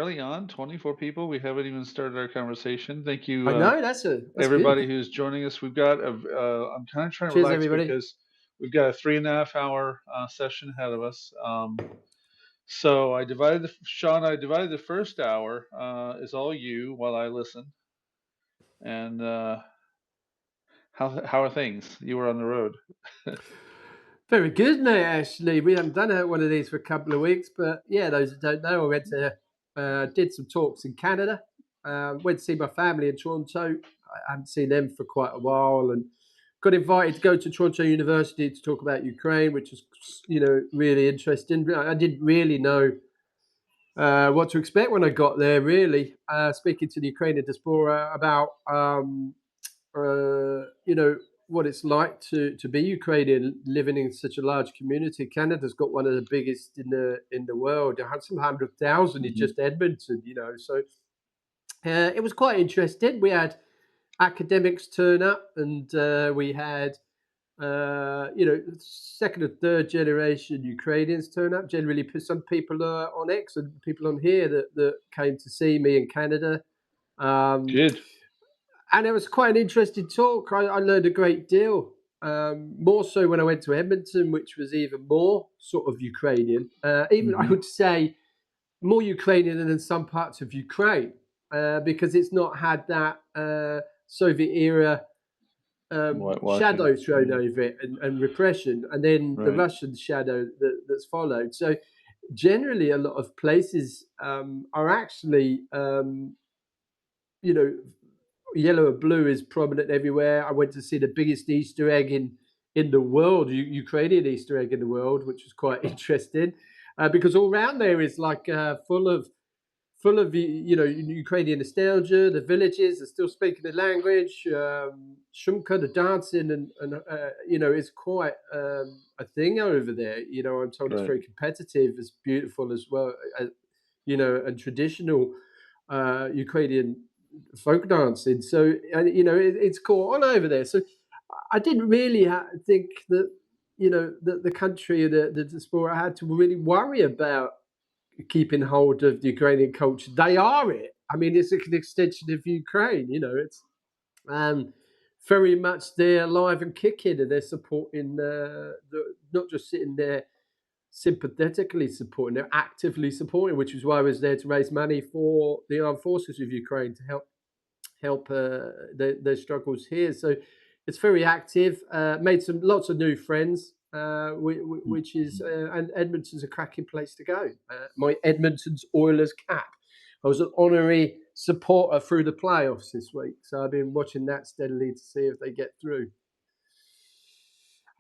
early on, 24 people. We haven't even started our conversation. Thank you, I know that's good. everybody who's joining us. We've got I'm kind of trying to Cheers, relax everybody. because we've got a 3.5 hour session ahead of us. So Sean, I divided the first hour is all you while I listen. And how are things? You were on the road. Very good, mate. Actually, we haven't done one of these for a couple of weeks, but yeah, those that don't know, I went to did some talks in Canada. Went to see my family in Toronto. I haven't seen them for quite a while, and got invited to go to Toronto University to talk about Ukraine, which was really interesting. I didn't really know what to expect when I got there. Really, speaking to the Ukrainian Diaspora about what it's like to be Ukrainian living in such a large community. Canada's got one of the biggest in the world. It had some 100,000 in just Edmonton, So it was quite interesting. We had academics turn up, and we had second and third generation Ukrainians turn up. Generally, some people are on X and people on here that came to see me in Canada. Good. And it was quite an interesting talk. I learned a great deal. More so when I went to Edmonton, which was even more sort of Ukrainian. Even I would say more Ukrainian than in some parts of Ukraine, because it's not had that Soviet era shadow thrown over it and repression, and then the Russian shadow that's followed. So generally, a lot of places are actually, yellow and blue is prominent everywhere. I went to see the biggest Easter egg in the world, Ukrainian Easter egg in the world, which was quite interesting, because all around there is like full of Ukrainian nostalgia. The villages are still speaking the language. Shumka, the dancing, and it's quite a thing over there. I'm told it's very competitive. It's beautiful as well, and traditional Ukrainian folk dancing. So it's caught on over there. So I didn't really think that the country, the diaspora, had to really worry about keeping hold of the Ukrainian culture. They are it. I mean, it's an extension of Ukraine. It's very much they're alive and kicking, and they're supporting not just sitting there sympathetically supporting, they're actively supporting, which is why I was there to raise money for the armed forces of Ukraine to help their struggles here. So it's very active. Made lots of new friends, which is and Edmonton's a cracking place to go. My Edmonton's Oilers cap. I was an honorary supporter through the playoffs this week, so I've been watching that steadily to see if they get through.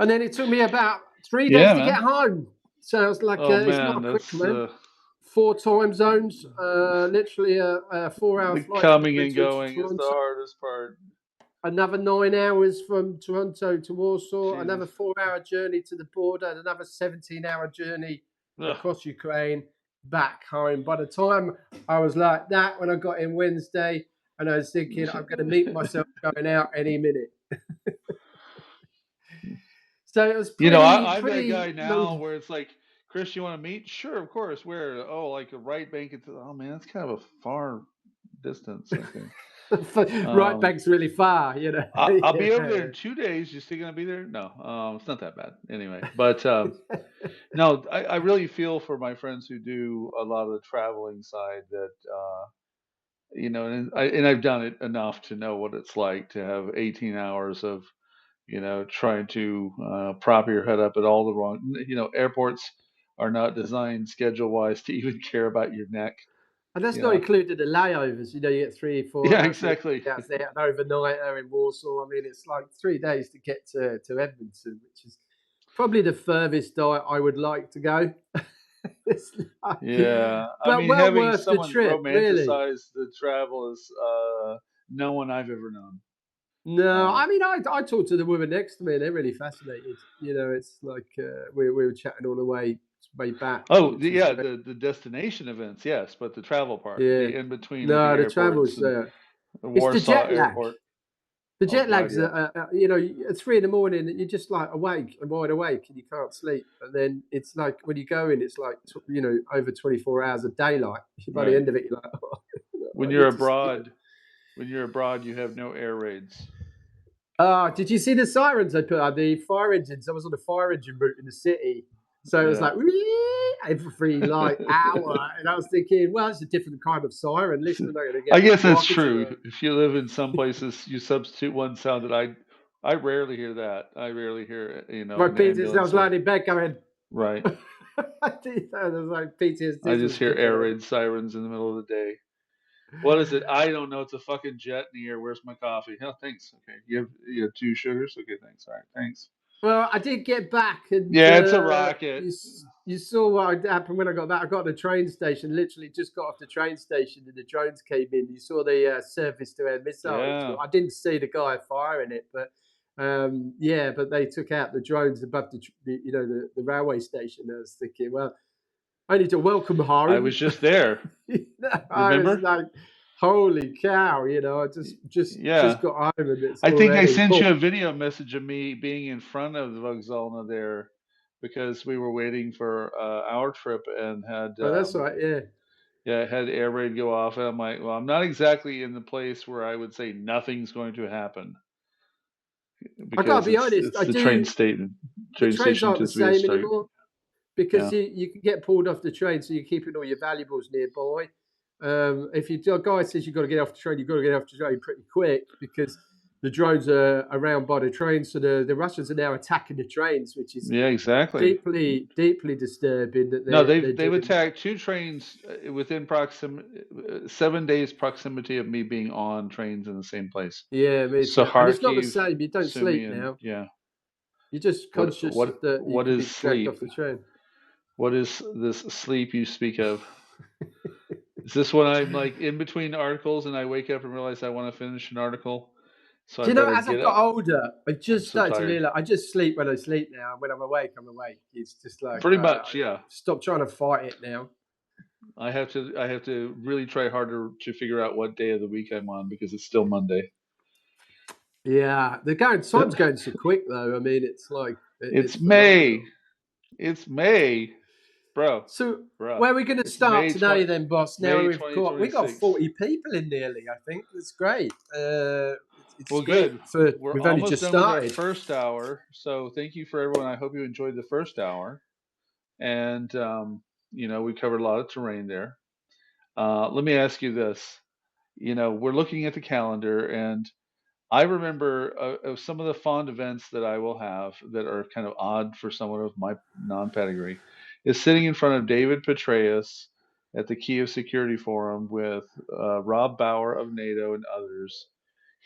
And then it took me about 3 days to get home. Sounds like it's not a quick one. 4 time zones, literally a 4-hour flight. Coming and going is the hardest part. Another 9 hours from Toronto to Warsaw, another 4-hour journey to the border, and another 17-hour journey across Ukraine back home. By the time I was like that, when I got in Wednesday, and I was thinking, I'm going to meet myself going out any minute. So it was pretty, I'm that guy now where it's like, Chris, you want to meet? Sure, of course. Where? Oh, like a right bank. Oh man, that's kind of a far distance, I think. Right bank's really far, I'll be over there in 2 days. You still gonna be there? No, it's not that bad anyway. But no, I really feel for my friends who do a lot of the traveling side. That and I've done it enough to know what it's like to have 18 hours of trying to prop your head up at all the wrong. Airports are not designed schedule-wise to even care about your neck. And that's not included the layovers. You get 3 or 4 Yeah, hours exactly. out there, an overnighter in Warsaw. I mean, it's like 3 days to get to Edmonton, which is probably the furthest I would like to go. Yeah, but I mean, well having worth someone the trip, really. romanticize the travel is no one I've ever known. No, I mean, I talked to the woman next to me, and they're really fascinated. It's like we were chatting all the way back. Oh, the destination events, yes, but the travel part, the in between at the No, the airports travel's and it's the Warsaw jet lag. Airport. The jet God, lag's, yeah. you know, at 3 in the morning, you're just like awake and wide awake, and you can't sleep. And then it's like when you go in, it's like you know, over 24 hours of daylight. By the Right. end of it, you're like, oh, When I you're need to sleep. abroad, you have no air raids. Did you see the sirens they put on the fire engines? I was on the fire engine route in the city, so it was Yeah. like every like hour, and I was thinking, well, it's a different kind of siren. At least I'm not going to I get guess that's rockets true. around. If you live in some places, you substitute one sound that I rarely hear that. I rarely hear, My an PTSD, I ambulance was or lying in bed going, right. I was like I PTSD just was hear kicking air in. raid sirens in the middle of the day. What is it? I don't know. It's a fucking jet in the air. Where's my coffee? Oh, thanks. Okay. You have 2 sugars? Okay, thanks. All right, thanks. Well, I did get back, and Yeah, it's a rocket. you saw what happened when I got back. I got to the train station, literally just got off the train station, and the drones came in. You saw the surface-to-air missile. Yeah. I didn't see the guy firing it, but yeah, but they took out the drones above the railway station. I was thinking, well, I need to welcome I home. was just there. I was Remember? like, holy cow, I just Yeah. got home, and it's I think I already sent boom. you a video message of me being in front of the Vogzalna there because we were waiting for our trip and Oh, that's right, yeah. had air raid go off, and I'm like, well, I'm not exactly in the place where I would say nothing's going to happen I gotta because be honest, it's the train the train trains station aren't the just being same started. anymore because Yeah, you can get pulled off the train, so you're keeping all your valuables nearby. If a guy says you've got to get off the train, you've got to get off the train pretty quick because the drones are around by the train. So the Russians are now attacking the trains, which is yeah, exactly. deeply disturbing that No, they're they've doing that. attacked 2 trains within 7 days proximity of me being on trains in the same place. Yeah, me So too. And it's not the Kharkiv, same. You don't Sumy, sleep and now. yeah. You're just conscious that you What could is be dragged sleep? off the train. What is this sleep you speak of? Is this when I'm like in between articles and I wake up and realize I want to finish an article, so I Do you know, better as I've get got up? older, I've I'm just so started to tired. realize I just sleep when I sleep now. When I'm awake, I'm awake. It's just like Pretty I much, yeah. stop trying to fight it now. I have to really try harder to figure out what day of the week I'm on because it's still Monday. Yeah, time's going so quick though. I mean, it's like It's it's May. phenomenal. It's May, bro, So bruh. where are we going to It's start today then, boss? Now May we got 2026. 40 people in nearly. I think that's great. It's Well, great good. for We're we've only almost just done with our started. first hour, so thank you for everyone. I hope you enjoyed the first hour, and we covered a lot of terrain there. Let me ask you this. We're looking at the calendar, and I remember of some of the fond events that I will have that are kind of odd for someone of my non-pedigree is sitting in front of David Petraeus at the Kiev Security Forum with Rob Bauer of NATO and others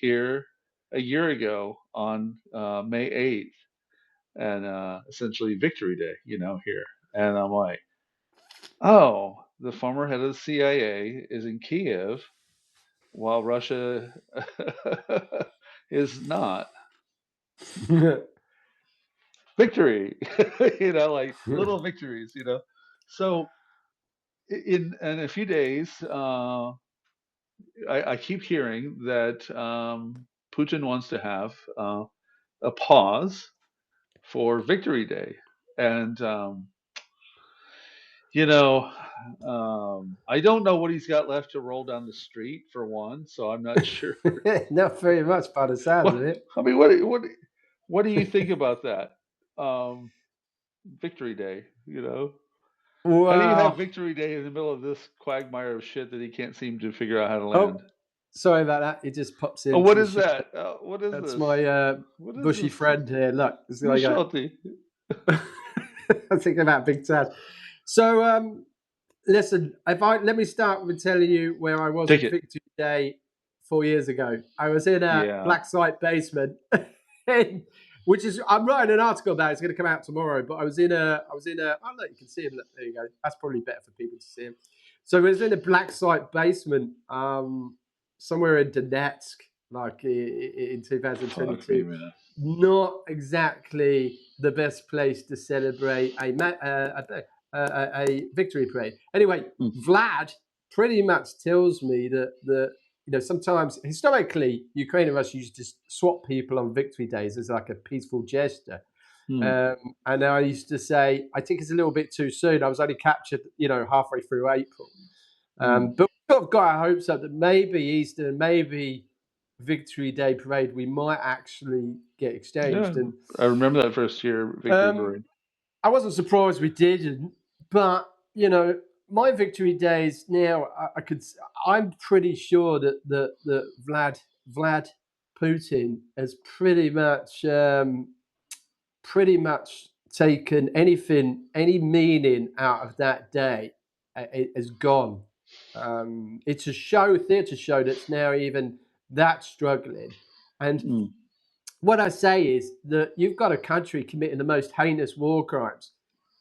here a year ago on May 8th, and essentially Victory Day, here. And I'm like, oh, the former head of the CIA is in Kiev while Russia is not. Victory, like little victories. So in a few days, I keep hearing that Putin wants to have a pause for Victory Day, and you know, I don't know what he's got left to roll down the street for one, so I'm not sure. Not very much by the sounds of What it. I mean, what do you think about that? Um, Victory Day, How do you have Wow. Victory Day in the middle of this quagmire of shit that he can't seem to figure out how to land? Oh, sorry about that. It just pops Oh, into what the is show. that? What is That's this? my What is bushy this? friend here. Look, this guy go. Michelti. I'm thinking about Big Tad. So listen, let me start with telling you where I was Take on it. Victory Day 4 years ago. I was in a Yeah. black site basement, which is I'm writing an article about it. It's going to come out tomorrow. But I was in a. Oh look, you can see him. Look, there you go. That's probably better for people to see him. So I was in a black site basement, somewhere in Donetsk, like in Fuck me, 2022. man. Not exactly the best place to celebrate a victory parade. Anyway, Hmm. Vlad pretty much tells me that sometimes historically, Ukraine and Russia used to swap people on victory days as like a peaceful gesture. And I used to say, I think it's a little bit too soon. I was only captured, halfway through April. But we've sort of got our hopes up that maybe Easter, maybe Victory Day parade, we might actually get exchanged. Yeah, And I remember that first year Victory Parade. I wasn't surprised we didn't, but my Victory Days now, I'm pretty sure that Vlad Putin has pretty much taken any meaning out of that day. It has gone. It's a theatre show that's now even that struggling. And what I say is that you've got a country committing the most heinous war crimes,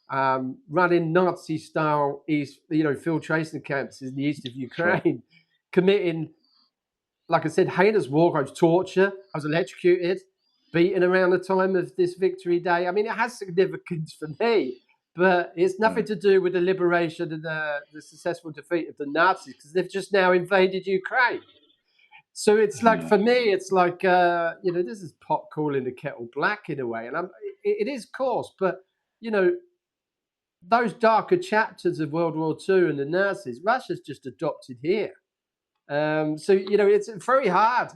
running Nazi-style filtration camps in the east of Ukraine, right. committing, like I said, heinous war crimes, torture. I was electrocuted, beaten around the time of this Victory Day. I mean, it has significance for me, but it's nothing to do with the liberation and the successful defeat of the Nazis, because they've just now invaded Ukraine. So it's like, for me, it's like, this is pot calling the kettle black in a way. And it is, of course, but, those darker chapters of World War II and the Nazis, Russia's just adopted here. So it's very hard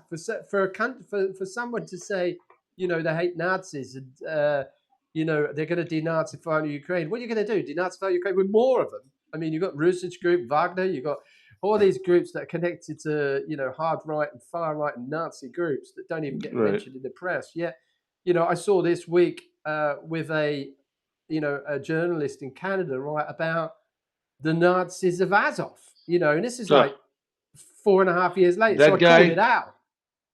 for a country, for someone to say, they hate Nazis and they're going to denazify Ukraine. What are you going to do? Denazify Ukraine with more of them? I mean, you've got Rusich Group, Wagner, you've got all these groups that are connected to hard right and far right and Nazi groups that don't even get mentioned in the press. Yet, I saw this week with a journalist in Canada write about the Nazis of Azov. And this is like 4.5 years later. So I called it out.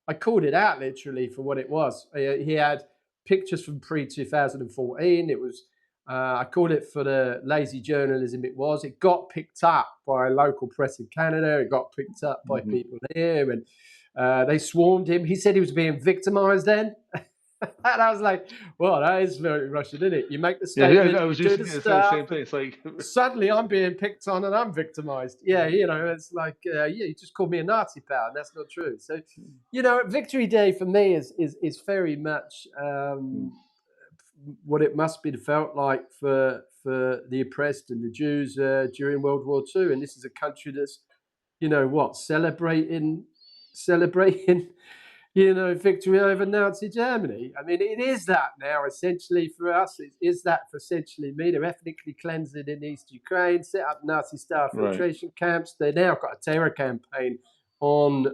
I called it out literally for what it was. He had pictures from pre-2014. It was, I called it for the lazy journalism it was. It got picked up by local press in Canada. It got picked up by people here, and they swarmed him. He said he was being victimized then. And I was like, well, that is very Russian, isn't it? You make the statement, I was you do just the going to say the same stuff, thing. It's like suddenly I'm being picked on and I'm victimized. Yeah, it's like, you just called me a Nazi pal, and that's not true. So, Victory Day for me is very much what it must be felt like for the oppressed and the Jews during World War II. And this is a country that's, celebrating victory over Nazi Germany. I mean, it is that now, essentially, for us. It is that for essentially me. They're ethnically cleansing in East Ukraine, set up Nazi-style filtration camps. They've now got a terror campaign on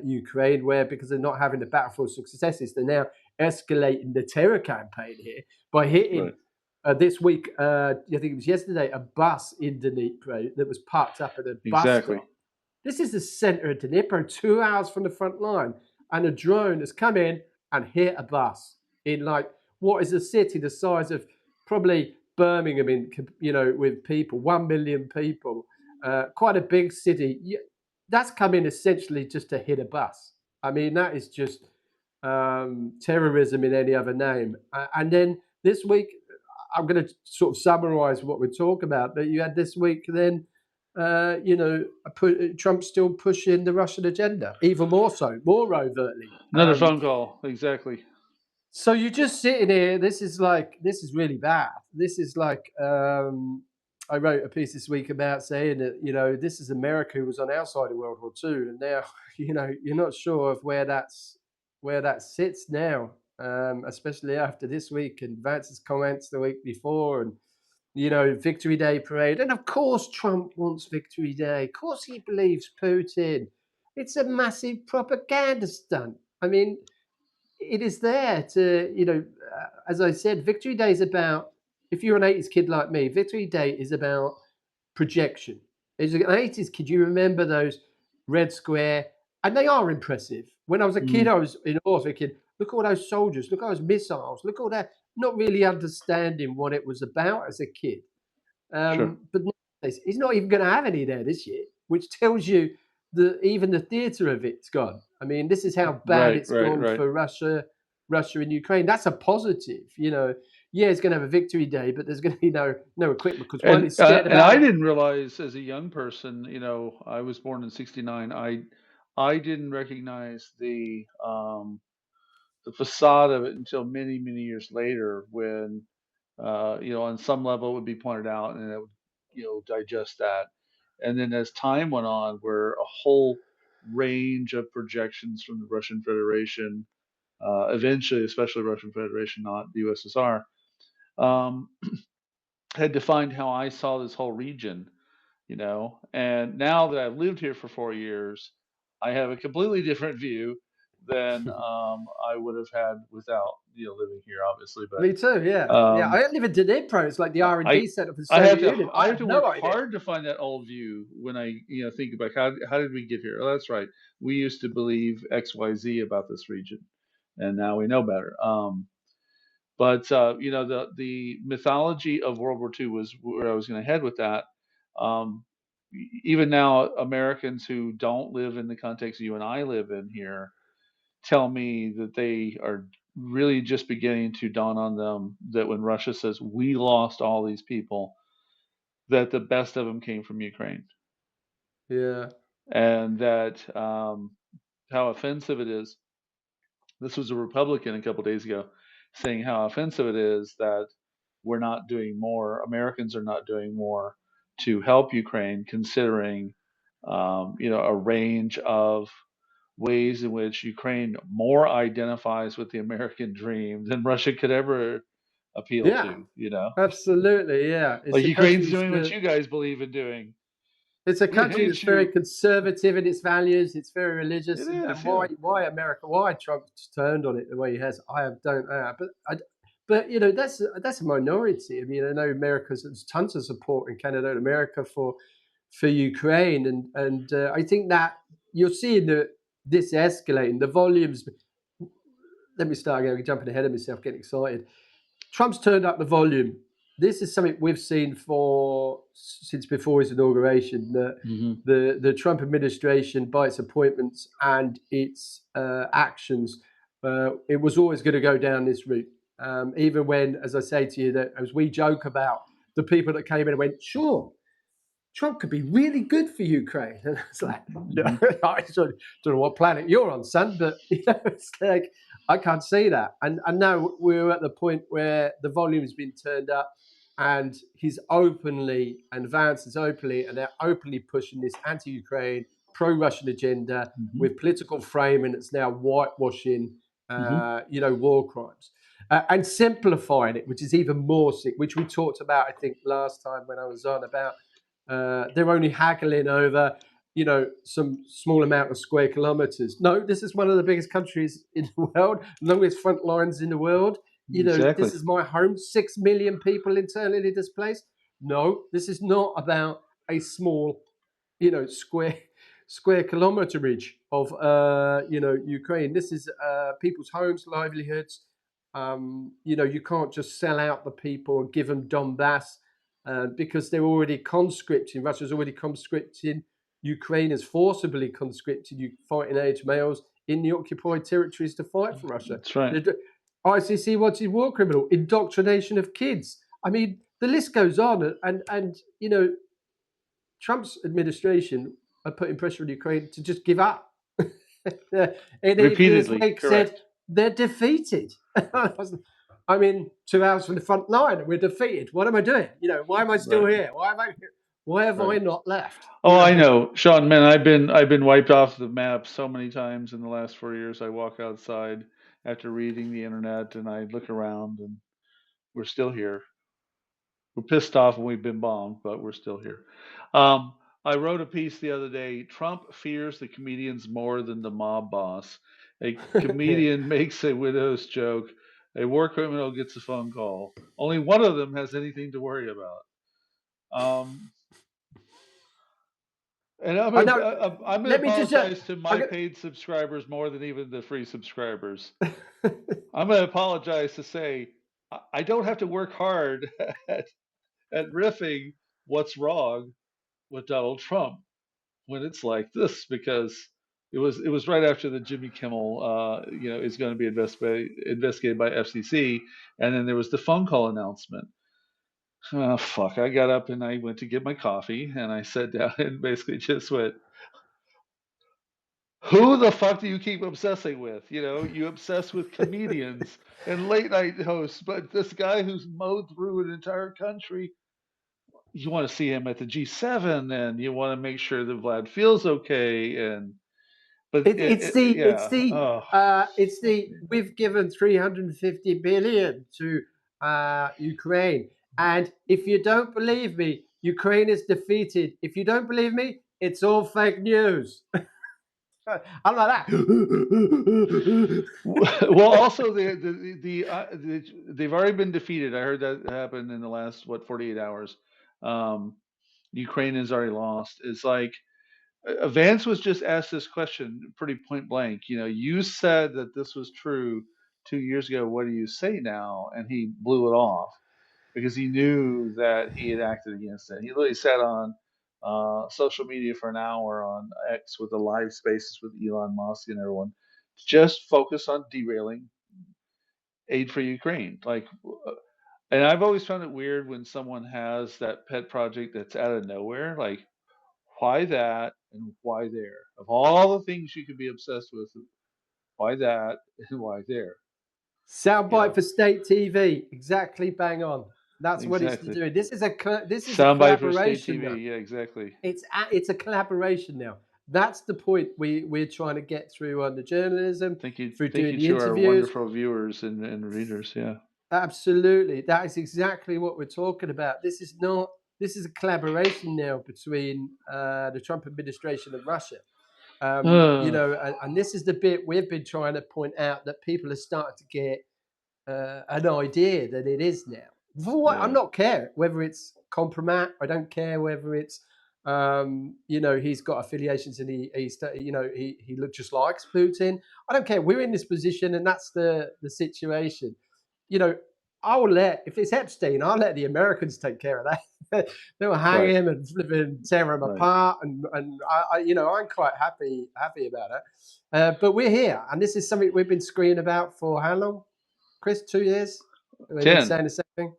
Ukraine, where, because they're not having the battlefield successes, they're now escalating the terror campaign here by hitting, this week, I think it was yesterday, a bus in Dnipro that was parked up at a bus stop. This is the center of Dnipro, 2 hours from the front line. And a drone has come in and hit a bus in, like, what is a city the size of probably Birmingham, with people, 1 million people, quite a big city. That's come in essentially just to hit a bus. I mean, that is just terrorism in any other name. And then this week, I'm going to sort of summarize what we're talking about. But you had this week then, Trump's still pushing the Russian agenda, even more so, more overtly. Another phone call, exactly. So you're just sitting here. This is really bad. This is like, I wrote a piece this week about saying that, this is America who was on our side of World War II, and now, you're not sure of where that sits now, especially after this week and Vance's comments the week before, and Victory Day parade. And of course Trump wants Victory Day. Of course he believes Putin. It's a massive propaganda stunt. I mean, it is there to, as I said, Victory Day is about, if you're an 80s kid like me, Victory Day is about projection. As an 80s kid, you remember those Red Square, and they are impressive. When I was a kid, I was in awe, thinking, look at all those soldiers, look at those missiles, look at all that, not really understanding what it was about as a kid. But he's not even going to have any there this year, which tells you that even the theatre of it's gone. I mean, this is how bad it's gone for Russia and Ukraine. That's a positive, Yeah, it's going to have a Victory Day, but there's going to be no equipment, because one is scared about and I it. didn't realize, as a young person, I was born in '69. I didn't recognize the facade of it until many, many years later when, on some level it would be pointed out and it would, digest that. And then as time went on, where a whole range of projections from the Russian Federation, eventually, especially Russian Federation, not the USSR, um, had defined how I saw this whole region, and now that I've lived here for 4 years, I have a completely different view than I would have had without living here, obviously. Me too. Yeah, But yeah. I live in Dnipro. It's like the R and I D center for the I have Soviet to Union. I I have had to no work idea. hard to find that old view when I think about how did we get here? Oh, that's right. We used to believe X Y Z about this region, and now we know better. But the mythology of World War II was where I was going to head with that. Even now, Americans who don't live in the context you and I live in here tell me that they are really just beginning to dawn on them that when Russia says we lost all these people, that the best of them came from Ukraine, Yeah, and that how offensive it is. This was a Republican a couple days ago saying how offensive it is that we're not doing more. Americans are not doing more to help Ukraine, considering a range of ways in which Ukraine more identifies with the American dream than Russia could ever appeal yeah, to. absolutely. Yeah, it's Like a country Ukraine's that's doing what you guys believe in doing. it's a We country hate that's very you. conservative in its values. It's very It religious, and is, why yeah. America, why Trump's turned on it the way he has, I have don't know. But that's a minority. I mean, I know America's there's tons of support in Canada and America for Ukraine, and I think that you're seeing this escalating the volumes. Let me start again. I'm jumping ahead of myself, getting excited. Trump's turned up the volume. This is something we've seen for since before his inauguration. Hmm. The Trump administration, by its appointments and its actions, it was always going to go down this route. Even when, as I say to you, that as we joke about the people that came in and went, sure, Trump could be really good for Ukraine. And it's like, no, Hmm. I don't know what planet you're on, son, but it's like I can't see that. And now we're at the point where the volume's been turned up, and he's openly and Vance is openly, and they're openly pushing this anti-Ukraine, pro-Russian agenda Hmm. with political framing that's now whitewashing, Hmm. war crimes. And simplifying it, which is even more sick, which we talked about, I think, last time when I was on about they're only haggling over, some small amount of square kilometers. No, this is one of the biggest countries in the world, longest front lines in the world. Exactly. This is my home. 6 million people internally displaced. No, this is not about a small, square kilometerage of Ukraine. This is people's homes, livelihoods. You can't just sell out the people and give them Donbass because they're already conscripting. Russia's already conscripting. Ukraine is forcibly conscripting fighting age males in the occupied territories to fight for Russia. That's right. ICC wanted war criminal, indoctrination of kids. I mean, the list goes on, and Trump's administration are putting pressure on Ukraine to just give up. And even this Repeatedly, week said correct. they're defeated. I'm in 2 hours from the front line and we're defeated. What am I doing? Why am I still Right. here? Why have Right. I not left? Oh, I know, Sean. Man, I've been wiped off the map so many times in the last 4 years. I walk outside after reading the internet, and I look around, and we're still here. We're pissed off and we've been bombed, but we're still here. Um, I wrote a piece the other day. Trump fears the comedians more than the mob boss. A Yeah. comedian makes a widow's joke. A war criminal gets a phone call. Only one of them has anything to worry about. Um, and I know. I'm gonna Let me just. apologize to I my got, paid subscribers more than even the free subscribers. I'm gonna apologize to say I don't have to work hard at riffing what's wrong with Donald Trump when it's like this, because it was right after the Jimmy Kimmel is going to be investigated by FCC, and then there was the phone call announcement. Oh fuck! I got up and I went to get my coffee and I sat down and basically just went, Who the fuck do you keep obsessing with? You know, you obsess with comedians and late night hosts, but this guy who's mowed through an entire country, you want to see him at the G7, and you want to make sure that Vlad feels okay. And but yeah, oh, it's the we've given 350 billion to Ukraine, and if you don't believe me, Ukraine is defeated. If you don't believe me, it's all fake news. I'm like that. well, also they've already been defeated. I heard that happened in the last 48 hours. Um, Ukraine has already lost. It's like Vance was just asked this question pretty point blank. You know, you said that this was true 2 years ago. What do you say now? And he blew it off because he knew that he had acted against it. He literally sat on social media for an hour on X with the live spaces with Elon Musk and everyone, just focus on derailing aid for Ukraine. And I've always found it weird when someone has that pet project that's out of nowhere. Like, why that and why there? Of all the things you could be obsessed with, why that and why there? You Soundbite know, for state TV, exactly bang on. That's what it's exactly. doing. This is a Soundbite for state collaboration now. TV. Yeah, exactly. It's a collaboration now. That's the point we're trying to get through on the journalism, through Thank doing you the to our interviews. wonderful viewers and readers. Yeah. Absolutely, that is exactly what we're talking about. This is not. This is a collaboration now between the Trump administration and Russia. Uh, And this is the bit we've been trying to point out that people are starting to get an idea that it is now. For what I'm yeah. not care whether it's compromat. I don't care whether it's he's got affiliations and he just likes Putin. I don't care. We're in this position, and that's the situation. You know, if it's Epstein, I'll let the Americans take care of that. They'll hang Right. him and flip him, tear him Right. apart, and I'm quite happy about it. But we're here, and this is something we've been screaming about for how long? Chris, 2 years? We've been 10. saying the same thing.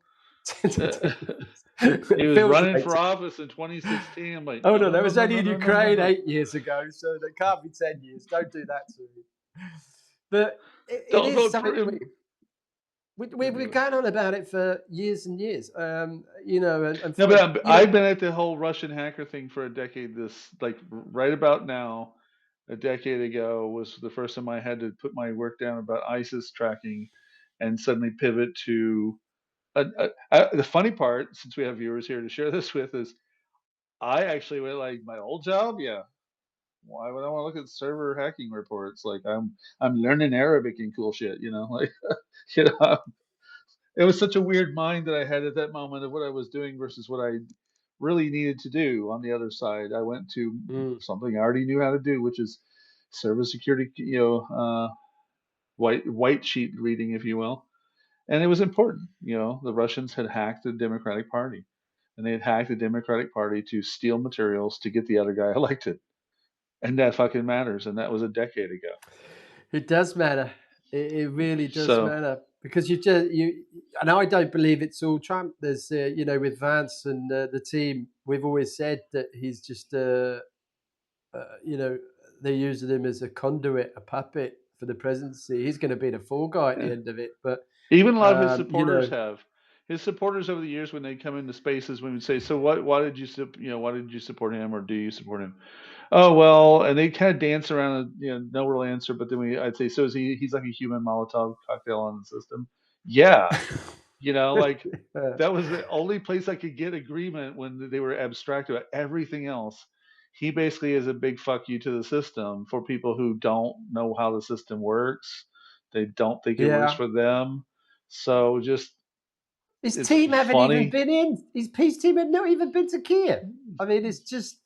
He It was feels running like for office in 2016. I'm like, oh no, no, no, that no, was no, only no, in no, no, no, Ukraine no. 8 years ago, so that can't be 10 years. Don't do that to me. But it Don't is vote for something him. we've been Anyway. going on about it for years and years. And No, fine. but I've been at the whole Russian hacker thing for a decade. This, like, right about now, a decade ago, was the first time I had to put my work down about ISIS tracking and suddenly pivot to. The funny part, since we have viewers here to share this with, is I actually went like my old job. Yeah, why would I want to look at server hacking reports? Like I'm learning Arabic and cool shit. You know, like you know, it was such a weird mind that I had at that moment of what I was doing versus what I really needed to do on the other side. I went to Mm. something I already knew how to do, which is server security, white sheet reading, if you will. And it was important. You know, the Russians had hacked the Democratic Party, and they had hacked the Democratic Party to steal materials to get the other guy elected, and that fucking matters. And that was a decade ago. It does matter. It really does So matter because and I don't believe it's all Trump. There's with Vance and the team, we've always said that he's just you know, they're using him as a conduit, a puppet for the presidency. He's going to be the fall guy at eh, the end of it. But even a lot of his um, you supporters know, have. His supporters over the years, when they come into spaces, we would say, "So what? Why did you, why did you support him, or do you support him?" Oh well, and they kind of dance around, no real answer. But then I'd say, "So is he? He's like a human Molotov cocktail on the system." Yeah, like that was the only place I could get agreement when they were abstract about everything else. He basically is a big fuck you to the system for people who don't know how the system works. They don't think it works yeah. for them. So just His it's team haven't even funny. been in. His peace team had not even been to Kiev. I mean, it's just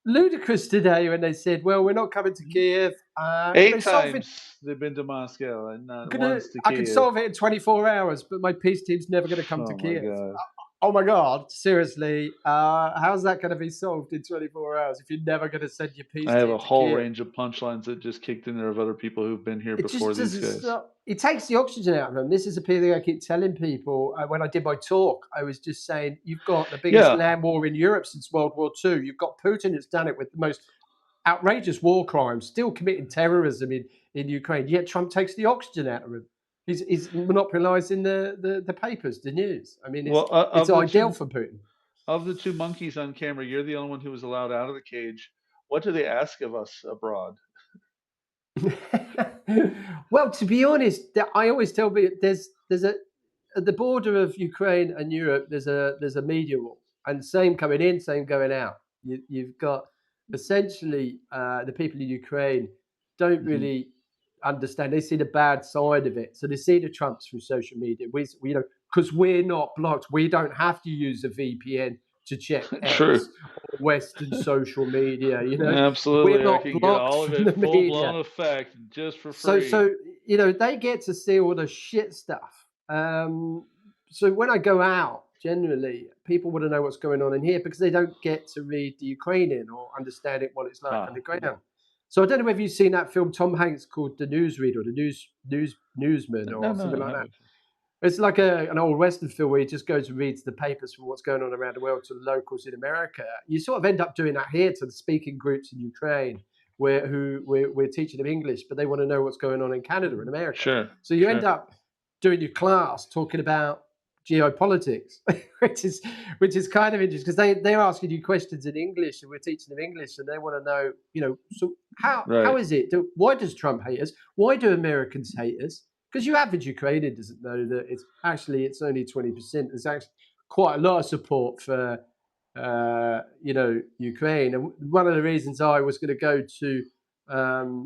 ludicrous today when they said, "Well, we're not coming to Kiev. We're going Eight to solve it. times they've been to Moscow and not Gonna, once to I can Kiev. solve it in 24 hours, but my peace team's never going to come to Oh my Kiev." god. Oh my God, seriously, how's that going to be solved in 24 hours if you're never going to send your I peace have a team to whole Kiev? range of punchlines that just kicked in there of other people who've been here It before just these doesn't guys. stop. It takes the oxygen out of them. This is a thing I keep telling people. When I did my talk, I was just saying, you've got the biggest Yeah. land war in Europe since World War II. You've got Putin that's done it with the most outrageous war crimes, still committing terrorism in Ukraine. Yet Trump takes the oxygen out of him. He's monopolising the papers, the news. I mean, Well, it's ideal for Putin. of the two monkeys on camera, you're the only one who was allowed out of the cage. What do they ask of us abroad? Well, to be honest, I always tell people there's a at the border of Ukraine and Europe. There's a media wall, and same coming in, same going out. You've got essentially the people in Ukraine don't Hmm. really understand. They see the bad side of it, so they see the Trumps through social media. We you know because we're not blocked. We don't have to use a VPN to check True. X or Western social media. We're Absolutely. I not can get blocked all of from it the full blown media. effect just for So free. so they get to see all the shit stuff. So when I go out, generally people want to know what's going on in here because they don't get to read the Ukrainian or understand it what it's like on the Yeah. ground. So I don't know whether you've seen that film Tom Hanks called The Newsreader or the Newsman No, or no, something I like that. haven't. It's like an old Western film where he just goes and reads the papers from what's going on around the world to the locals in America. You sort of end up doing that here to the speaking groups in Ukraine, we're teaching them English, but they want to know what's going on in Canada and America. Sure, So you end sure. up doing your class talking about geopolitics, which is kind of interesting because they're asking you questions in English and we're teaching them English and they want to know, so how Right. is it? Why does Trump hate us? Why do Americans hate us? Because your average Ukrainian doesn't know that it's only 20%. There's actually quite a lot of support for Ukraine. And one of the reasons I was going to go to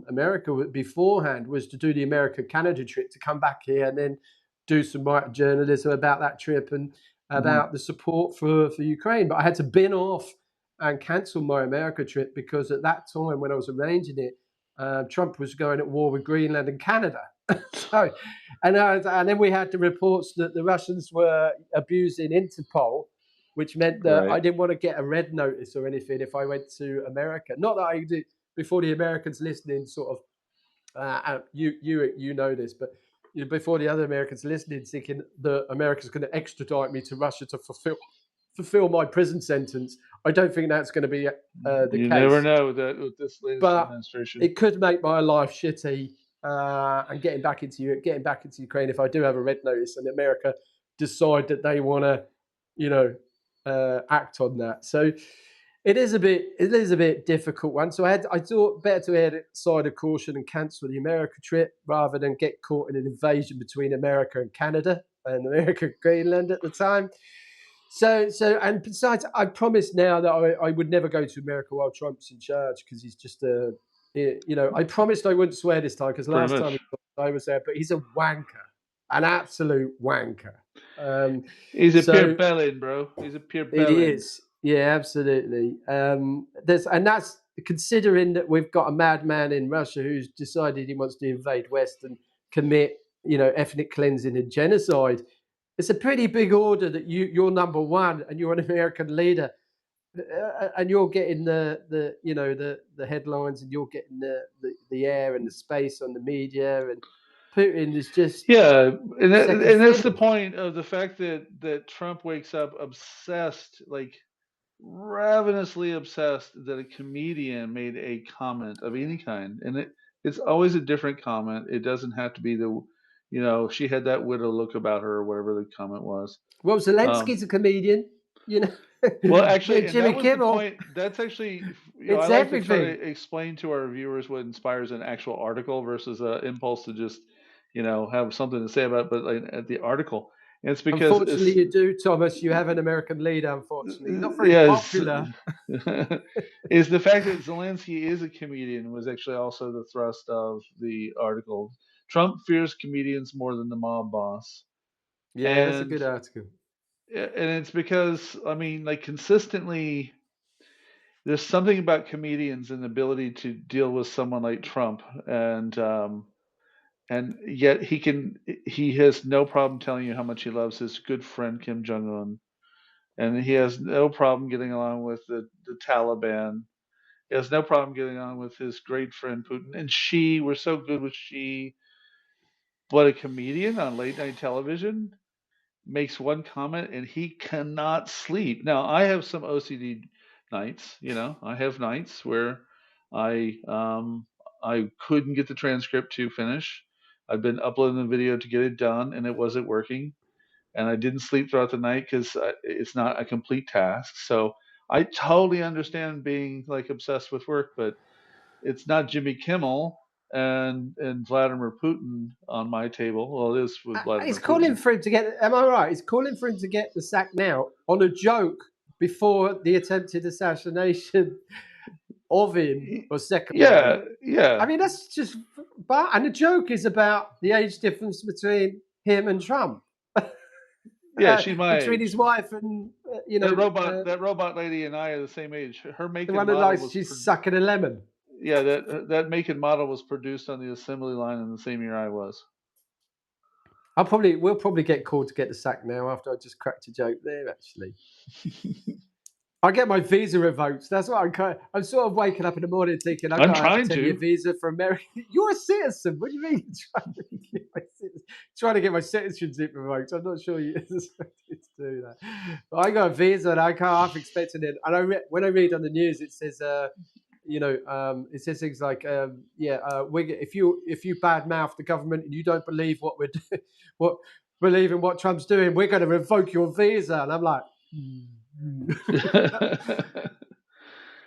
America beforehand was to do the America Canada trip, to come back here and then do some journalism about that trip and Hmm. about the support for Ukraine. But I had to bin off and cancel my America trip because at that time when I was arranging it, Trump was going at war with Greenland and Canada. So, and then we had the reports that the Russians were abusing Interpol, which meant that Right. I didn't want to get a red notice or anything if I went to America. Not that I did before the Americans listening, sort of. You know this, but before the other Americans listening, thinking that America's going to extradite me to Russia to fulfill my prison sentence. I don't think that's going to be the You never case, know with that with this latest but administration. it could make my life shitty. And getting back into Ukraine if I do have a red notice and America decide that they want to, you know, act on that. So it is a bit difficult one. So I thought better to err side of caution and cancel the America trip rather than get caught in an invasion between America and Canada and America and Greenland at the time. And besides, I promised now that I would never go to America while Trump's in charge because he's just I promised I wouldn't swear this time because Pretty last time much. I was there, but he's a wanker, an absolute wanker. Um, He's a pure so bellend, bro. He's a pure it bellend. is, yeah, absolutely. That's considering that we've got a madman in Russia who's decided he wants to invade West and commit, ethnic cleansing and genocide. It's a pretty big order that you're number one and you're an American leader, and you're getting the headlines and you're getting the air and the space on the media, and Putin is just Yeah, second and that's the fiddle. point of the fact that Trump wakes up obsessed, like ravenously obsessed, that a comedian made a comment of any kind, and it's always a different comment. It doesn't have to be she had that widow look about her or whatever the comment was. Well, Um, Zelensky's a comedian, you know. well, actually, But and that Jimmy was the Kimmel, point. That's actually, I it's like to try everything. to explain to our viewers what inspires an actual article versus an impulse to just, have something to say about it, but like, at the article. And it's because Unfortunately, you do, Thomas. You have an American leader, unfortunately. Not very yes, popular. is the fact that Zelensky is a comedian was actually also the thrust of the article. Trump fears comedians more than the mob boss, Yeah, that's a and good article. it's because, I mean, like, consistently, there's something about comedians and the ability to deal with someone like Trump, and yet he has no problem telling you how much he loves his good friend Kim Jong Un, and he has no problem getting along with the Taliban. He has no problem getting on with his great friend Putin and Xi. We're so good with Xi, but a comedian on late night television makes one comment and he cannot sleep. Now, I have some OCD nights. I have nights where I couldn't get the transcript to finish. I've been uploading the video to get it done, and it wasn't working. And I didn't sleep throughout the night because it's not a complete task. So I totally understand being like obsessed with work, but it's not Jimmy Kimmel and Vladimir Putin on my table. Well, it is with He's Vladimir calling Putin. for him to get. Am I right? He's calling for him to get the sack now on a joke before the attempted assassination of him or second one. Yeah. I mean, that's just. But and the joke is about the age difference between him and Trump. Yeah, she's my between age. his wife and That robot lady and I are the same age. Her make the and one who model likes was she's sucking a lemon. yeah, that make and model was produced on the assembly line in the same year I was. We'll probably get called to get the sack now after I just cracked a joke there. Actually, I get my visa revoked. That's what I'm sort of waking up in the morning thinking I I'm got a trying 10-year to. visa for America. You're a citizen. What do you mean? Trying to get my citizenship revoked. I'm not sure you're expected to do that. But I got a visa and I can't half expecting it. And when I read on the news, it says, it says things like, if you badmouth the government and you don't believe what we're doing, believe in what Trump's doing, we're going to revoke your visa. And I'm like,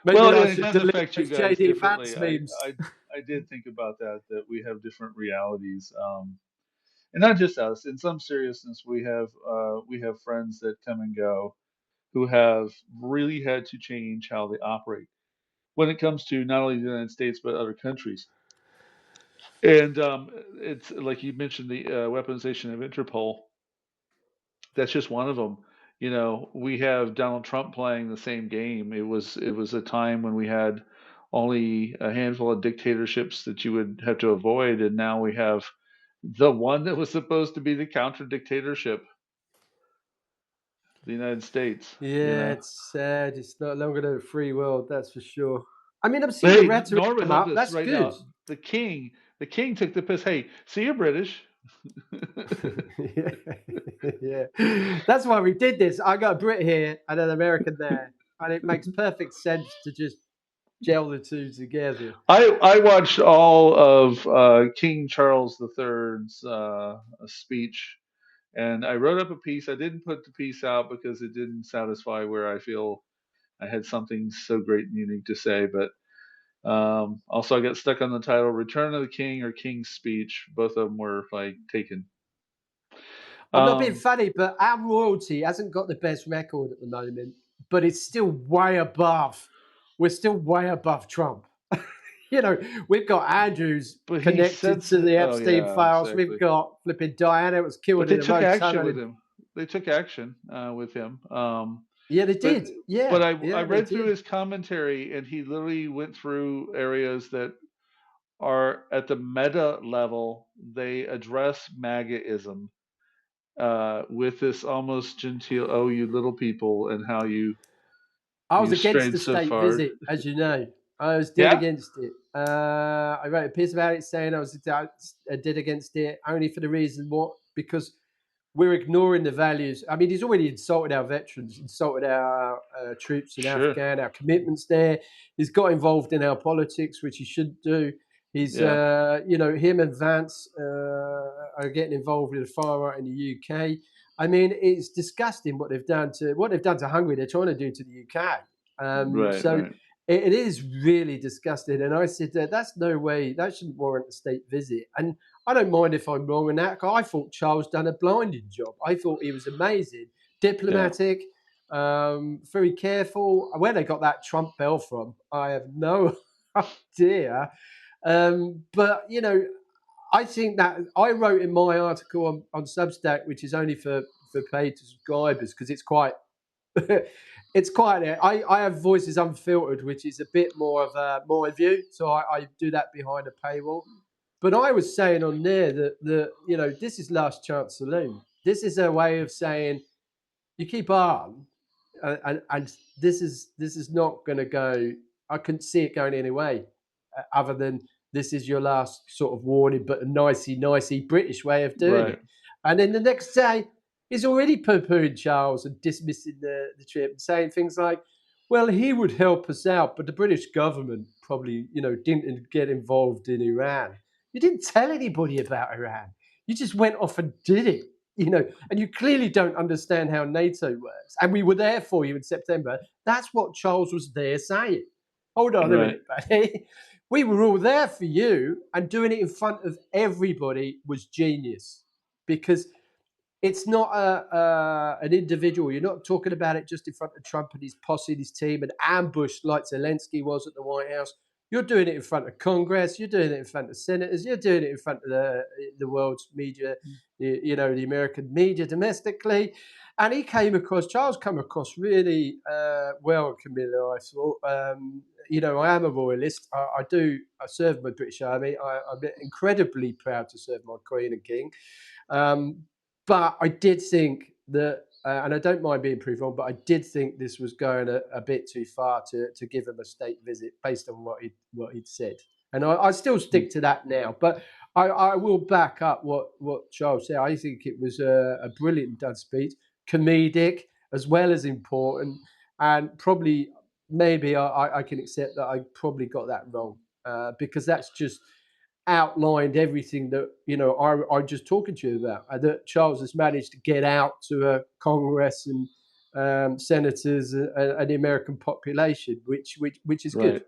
maybe Well, I it should does delete affect you those guys JD differently. Vance memes. I did think about that we have different realities, and not just us. In some seriousness, we have friends that come and go who have really had to change how they operate when it comes to not only the United States but other countries. And it's like you mentioned the weaponization of Interpol. That's just one of them. You know, we have Donald Trump playing the same game. It was a time when we had only a handful of dictatorships that you would have to avoid, and now we have the one that was supposed to be the counter dictatorship, the United States. You Yeah, know, it's sad. It's not longer a free world, that's for sure. I mean, I'm seeing the hey, rhetoric Norwood come love up. this That's right good. now. The king took the piss. Hey, see, you're British. Yeah, that's why we did this. I got a Brit here and an American there, and it makes perfect sense to just gel the two together. I watched all of King Charles III's speech, and I wrote up a piece. I didn't put the piece out because it didn't satisfy where I feel I had something so great and unique to say. But also, I got stuck on the title "Return of the King" or "King's Speech." Both of them were like taken. I'm not being Um, funny, but our royalty hasn't got the best record at the moment, but it's still way above. We're still way above Trump. We've got Andrews but he connected said, to the "Oh Epstein yeah, files. We've exactly." got flipping Diana was But killed they in a took road action tunnel. with him. They took action with him. Yeah, they But did. Yeah, but I yeah, they read through did. his commentary, and he literally went through areas that are at the meta level. They address MAGAism with this almost genteel, "Oh, you little people," and how I was you against strayed the so state far. visit, as you know. I was dead Yeah, against it. I wrote a piece about it saying I did against it only for the reason because we're ignoring the values. I mean, he's already insulted our veterans, insulted our troops in sure. Afghan, our commitments there. He's got involved in our politics, which he shouldn't do. He's, Yeah, him and Vance are getting involved with the far right in the UK. I mean, it's disgusting what they've done to Hungary. They're trying to do to the UK. right, So right. it is really disgusting. And I said that's no way. That shouldn't warrant a state visit. And I don't mind if I'm wrong in that. I thought Charles done a blinding job. I thought he was amazing, Yeah, diplomatic, very careful. Where they got that Trump bell from, I have no idea. But I think that I wrote in my article on Substack, which is only for paid subscribers, because it's quite it's quite. I have Voices Unfiltered, which is a bit more of my view. So I do that behind a paywall. But I was saying on there that this is last chance saloon. This is a way of saying you keep on, and this is not going to go. I couldn't see it going any way, other than this is your last sort of warning, but a nicey British way of doing right. it. And then the next day, he's already poo-pooing Charles and dismissing the trip and saying things like, "Well, he would help us out, but the British government probably, didn't get involved in Iran. You didn't tell anybody about Iran. You just went off and did it, and you clearly don't understand how NATO works. And we were there for you in September. That's what Charles was there saying. Hold on a minute, buddy. We were all there for you, and doing it in front of everybody was genius, because it's not an individual. You're not talking about it just in front of Trump and his posse and his team and ambushed like Zelensky was at the White House. You're doing it in front of Congress. You're doing it in front of senators. You're doing it in front of the world's media, the American media domestically. And Charles came across really well, Camilla, I thought. I am a royalist. I serve my British Army. I'm incredibly proud to serve my Queen and King. But I did think that, and I don't mind being proved wrong, but I did think this was going a bit too far to give him a state visit based on what he'd said. And I still stick to that now. But I will back up what Charles said. I think it was a brilliant done speech, comedic as well as important, and probably maybe I can accept that I probably got that wrong, because that's just outlined everything that I'm just talking to you about, that Charles has managed to get out to Congress and senators and the American population, which is good.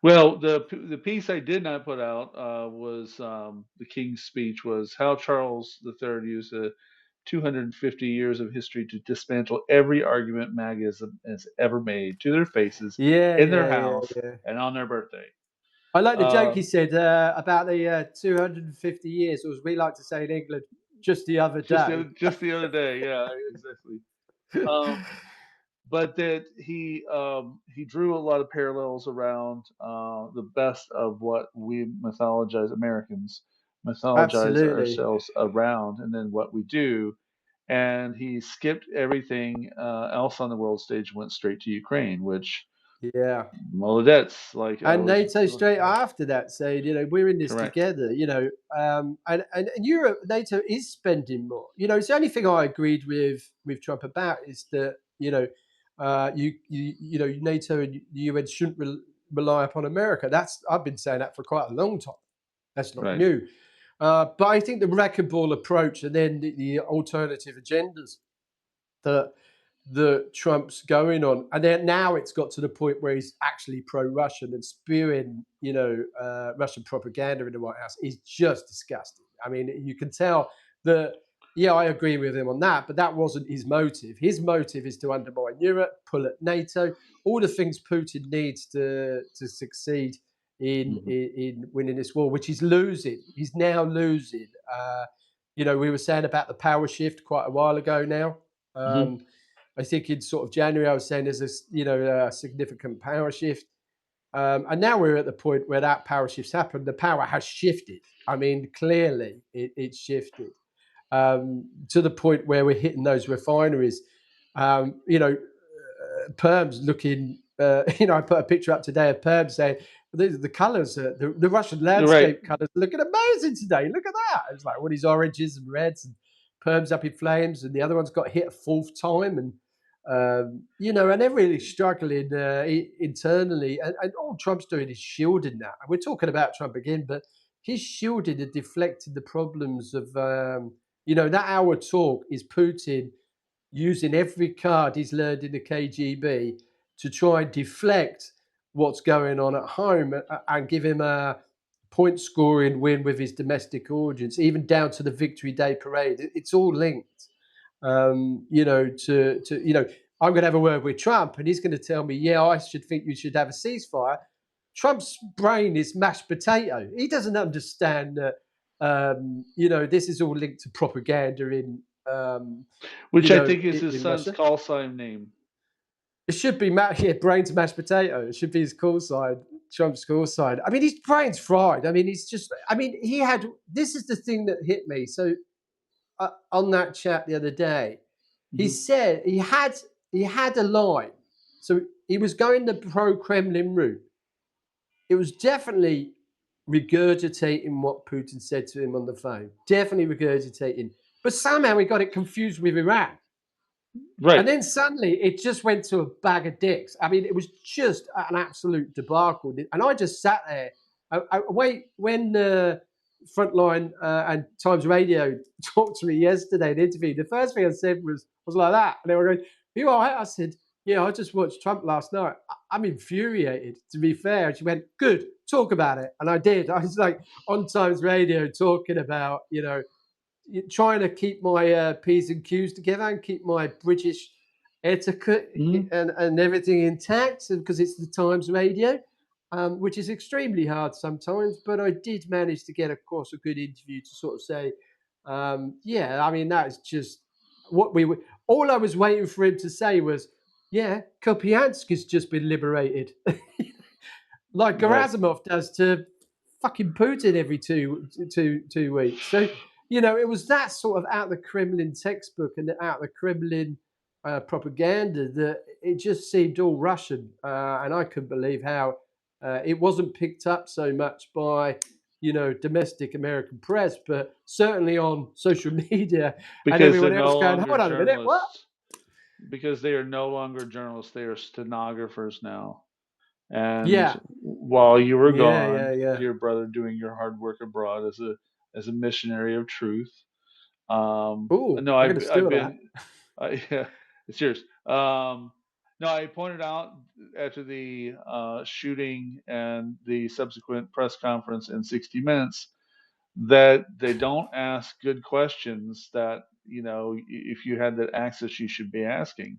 Well, the piece I did not put out was the King's speech, was how Charles III used the 250 years of history to dismantle every argument MAGA has ever made to their faces, in their house, Yeah. and on their birthday. I like the joke he said about the 250 years, or as we like to say in England, just the other day. Just the other day, yeah, exactly. But that he drew a lot of parallels around the best of what we Americans mythologize Absolutely. ourselves around, and then what we do. And he skipped everything else on the world stage, went straight to Ukraine, which Yeah. Molodets, like I And was. NATO straight after that saying, we're in this Correct. together, and Europe, NATO is spending more. It's the only thing I agreed with Trump about is that, NATO and the UN shouldn't rely upon America. I've been saying that for quite a long time. That's not Right. new. But I think the wrecking ball approach and then the alternative agendas that Trump's going on, and then now it's got to the point where he's actually pro-Russian and spewing, Russian propaganda in the White House is just disgusting. I mean, you can tell that. Yeah, I agree with him on that, but that wasn't his motive. His motive is to undermine Europe, pull at NATO, all the things Putin needs to succeed in winning this war, which he's losing. He's now losing. We were saying about the power shift quite a while ago now. Mm-hmm. I think in sort of January, I was saying there's a significant power shift. And now we're at the point where that power shift's happened. The power has shifted. I mean, clearly it's shifted to the point where we're hitting those refineries. Perms looking, I put a picture up today of Perms saying, the colours, the Russian landscape colours looking amazing today. Look at that. It's like all these oranges and reds and Perms up in flames, and the other one's got hit a fourth time. And and they're really struggling internally. And all Trump's doing is shielding that. And we're talking about Trump again, but he's shielded and deflected the problems of, that hour talk is Putin using every card he's learned in the KGB to try and deflect what's going on at home and give him a point scoring win with his domestic audience, even down to the Victory Day parade. It's all linked. I'm going to have a word with Trump, and he's going to tell me, yeah, I should think you should have a ceasefire. Trump's brain is mashed potato. He doesn't understand that, this is all linked to propaganda in, Which I think is his in son's Russia. call sign name. It should be brains mashed potato. It should be his call sign, Trump's call sign. I mean, his brain's fried. I mean, this is the thing that hit me. So on that chat the other day, he said he had a line. So he was going the pro-Kremlin route. It was definitely regurgitating what Putin said to him on the phone. Definitely regurgitating. But somehow he got it confused with Iran. Right. And then suddenly it just went to a bag of dicks. I mean, it was just an absolute debacle. And I just sat there. Wait, when Frontline and Times Radio talked to me yesterday in an interview, the first thing I said was like that. And they were going, "You all right?" I said, "Yeah, I just watched Trump last night. I'm infuriated, to be fair." And she went, "Good, talk about it." And I did. I was like on Times Radio talking about, trying to keep my P's and Q's together and keep my British etiquette Mhm. and everything intact, because it's the Times Radio, which is extremely hard sometimes. But I did manage to get across a good interview to sort of say, yeah, I mean, that's just what we were. All I was waiting for him to say was, yeah, Kupiansk has just been liberated. Like Right. Gerasimov does to fucking Putin every two weeks. So, it was that sort of out of the Kremlin textbook and out of the Kremlin propaganda that it just seemed all Russian. And I couldn't believe how it wasn't picked up so much by, domestic American press, but certainly on social media and Because they're everyone else no going, longer hold on a minute, what? journalists. Because they are no longer journalists, they are stenographers now. And Yeah, while you were yeah, gone, yeah, yeah. dear brother, doing your hard work abroad as a missionary of truth, Oh, no, I'm going to I've steal that. been, yeah, it's yours. No, I pointed out after the shooting and the subsequent press conference in 60 Minutes that they don't ask good questions that, if you had that access, you should be asking.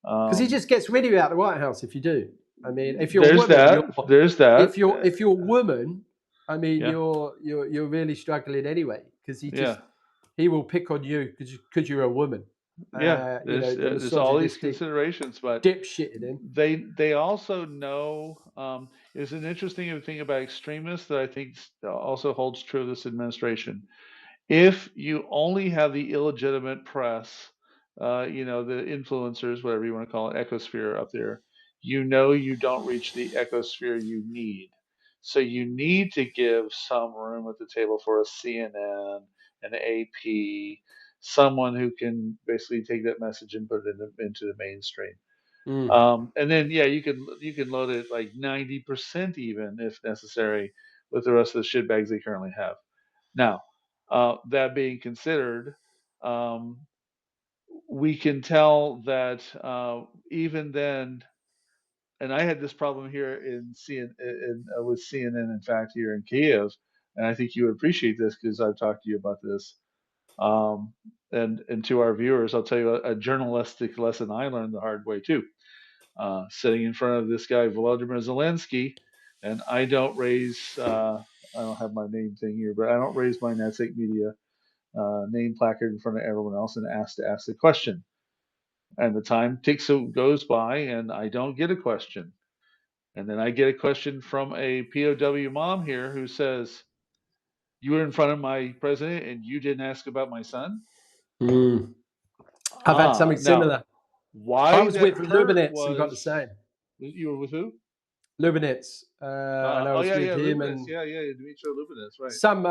Because he Um, just gets rid of you out of the White House if you do. I mean, if you're a there's woman, that. There's that. if you're a woman, I mean, Yeah. you're really struggling anyway, because Yeah. he will pick on you because you're a woman. Yeah. The There's all these misogynistic considerations, but dipshit in him. they also know. Is an interesting thing about extremists that I think also holds true of this administration. If you only have the illegitimate press, the influencers, whatever you want to call it, ecosphere up there, you don't reach the ecosphere you need. So you need to give some room at the table for a CNN, an AP, someone who can basically take that message and put it into the mainstream. Mm. And then yeah, you can load it like 90% even if necessary with the rest of the shitbags they currently have. Now, that being considered, um, we can tell that even then, and I had this problem here with CNN, in fact, here in Kiev, and I think you would appreciate this because I've talked to you about this. Um, and to our viewers, I'll tell you a journalistic lesson I learned the hard way too. Sitting in front of this guy Volodymyr Zelensky, and I don't have my name thing here, but I don't raise my NetSec Media name placard in front of everyone else and ask the question. And the time goes by, and I don't get a question. And then I get a question from a POW mom here who says, "You were in front of my president, and you didn't ask about my son." Mm. I've had something Now, similar. I why was that with hurt Lubinets and got the was same. you were with who? Lubinets, and I Oh was yeah, with yeah, him, Luminous, and yeah, yeah, Dmitry Luminous, right? some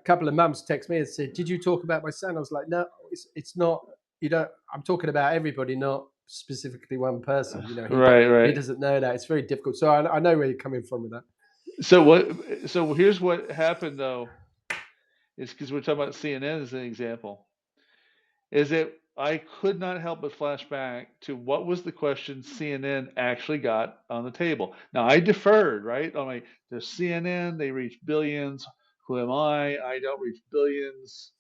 couple of mums text me and said, "Did you talk about my son?" I was like, "No, it's not. You don't. I'm talking about everybody, not specifically one person. Right, He right. doesn't know that. It's very difficult." So I know where you're coming from with that. So what? So here's what happened though, is because we're talking about CNN as an example. Is that I could not help but flash back to what was the question CNN actually got on the table. Now I deferred, right? I'm like, there's CNN, they reach billions. Who am I? I don't reach billions.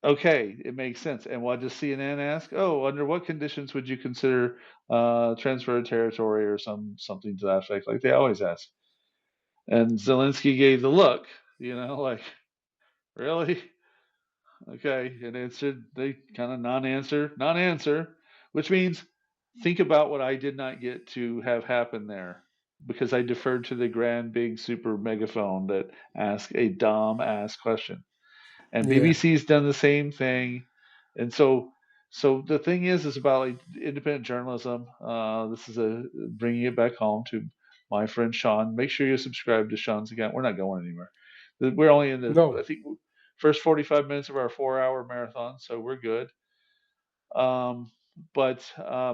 Okay, it makes sense. And what does CNN ask? Oh, under what conditions would you consider transfer of territory or something to that effect? Like they always ask. And Zelensky gave the look, like really? Okay, and answered they kind of non-answer, which means think about what I did not get to have happen there because I deferred to the grand, big, super megaphone that asked a dumb ass question. And Yeah. BBC's done the same thing. And so the thing is about like independent journalism. This is a bringing it back home to my friend Sean. Make sure you subscribe to Sean's account. We're not going anywhere. We're only in the No. I think first 45 minutes of our 4-hour marathon, so we're good. Um, but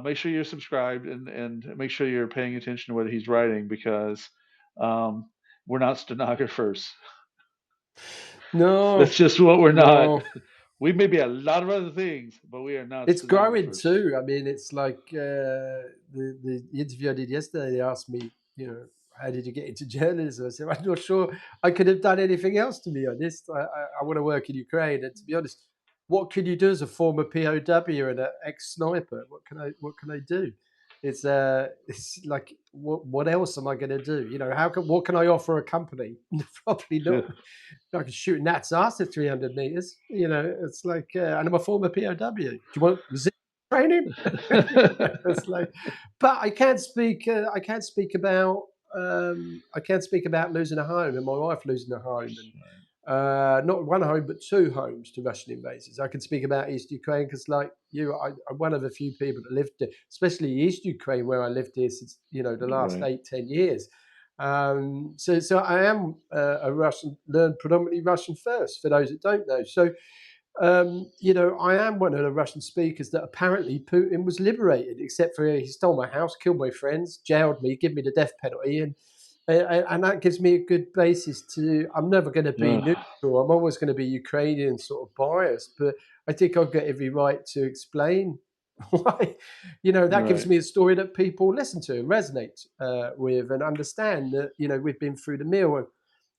make sure you're subscribed and make sure you're paying attention to what he's writing because um, we're not stenographers. That's No, just what we're not. no. We may be a lot of other things, but we are not It's growing stenographers. too. I mean, it's like the interview I did yesterday. They asked me, how did you get into journalism? I said, I'm not sure I could have done anything else. To be honest, I want to work in Ukraine, and to be honest, what can you do as a former POW and an ex-sniper? What can I do? It's like what else am I going to do? What can I offer a company? Probably Yeah. not. I can shoot Nat's ass at 300 meters. It's like, and I'm a former POW. Do you want resistance training? It's like, but I can't speak. I can't speak about. I can't speak about losing a home and my wife losing a home and not one home but two homes to Russian invaders. I can speak about East Ukraine because, like you, I'm one of the few people that lived there, especially East Ukraine, where I lived here since the last Right. 8-10 years. So I am a Russian, learned predominantly Russian first, for those that don't know. So, I am one of the Russian speakers that apparently Putin was liberated, except for he stole my house, killed my friends, jailed me, give me the death penalty, and that gives me a good basis to. I'm never going to be Ugh. neutral. I'm always going to be Ukrainian sort of biased, but I think I've got every right to explain why. That gives Right. me a story that people listen to and resonate with and understand that we've been through the mill.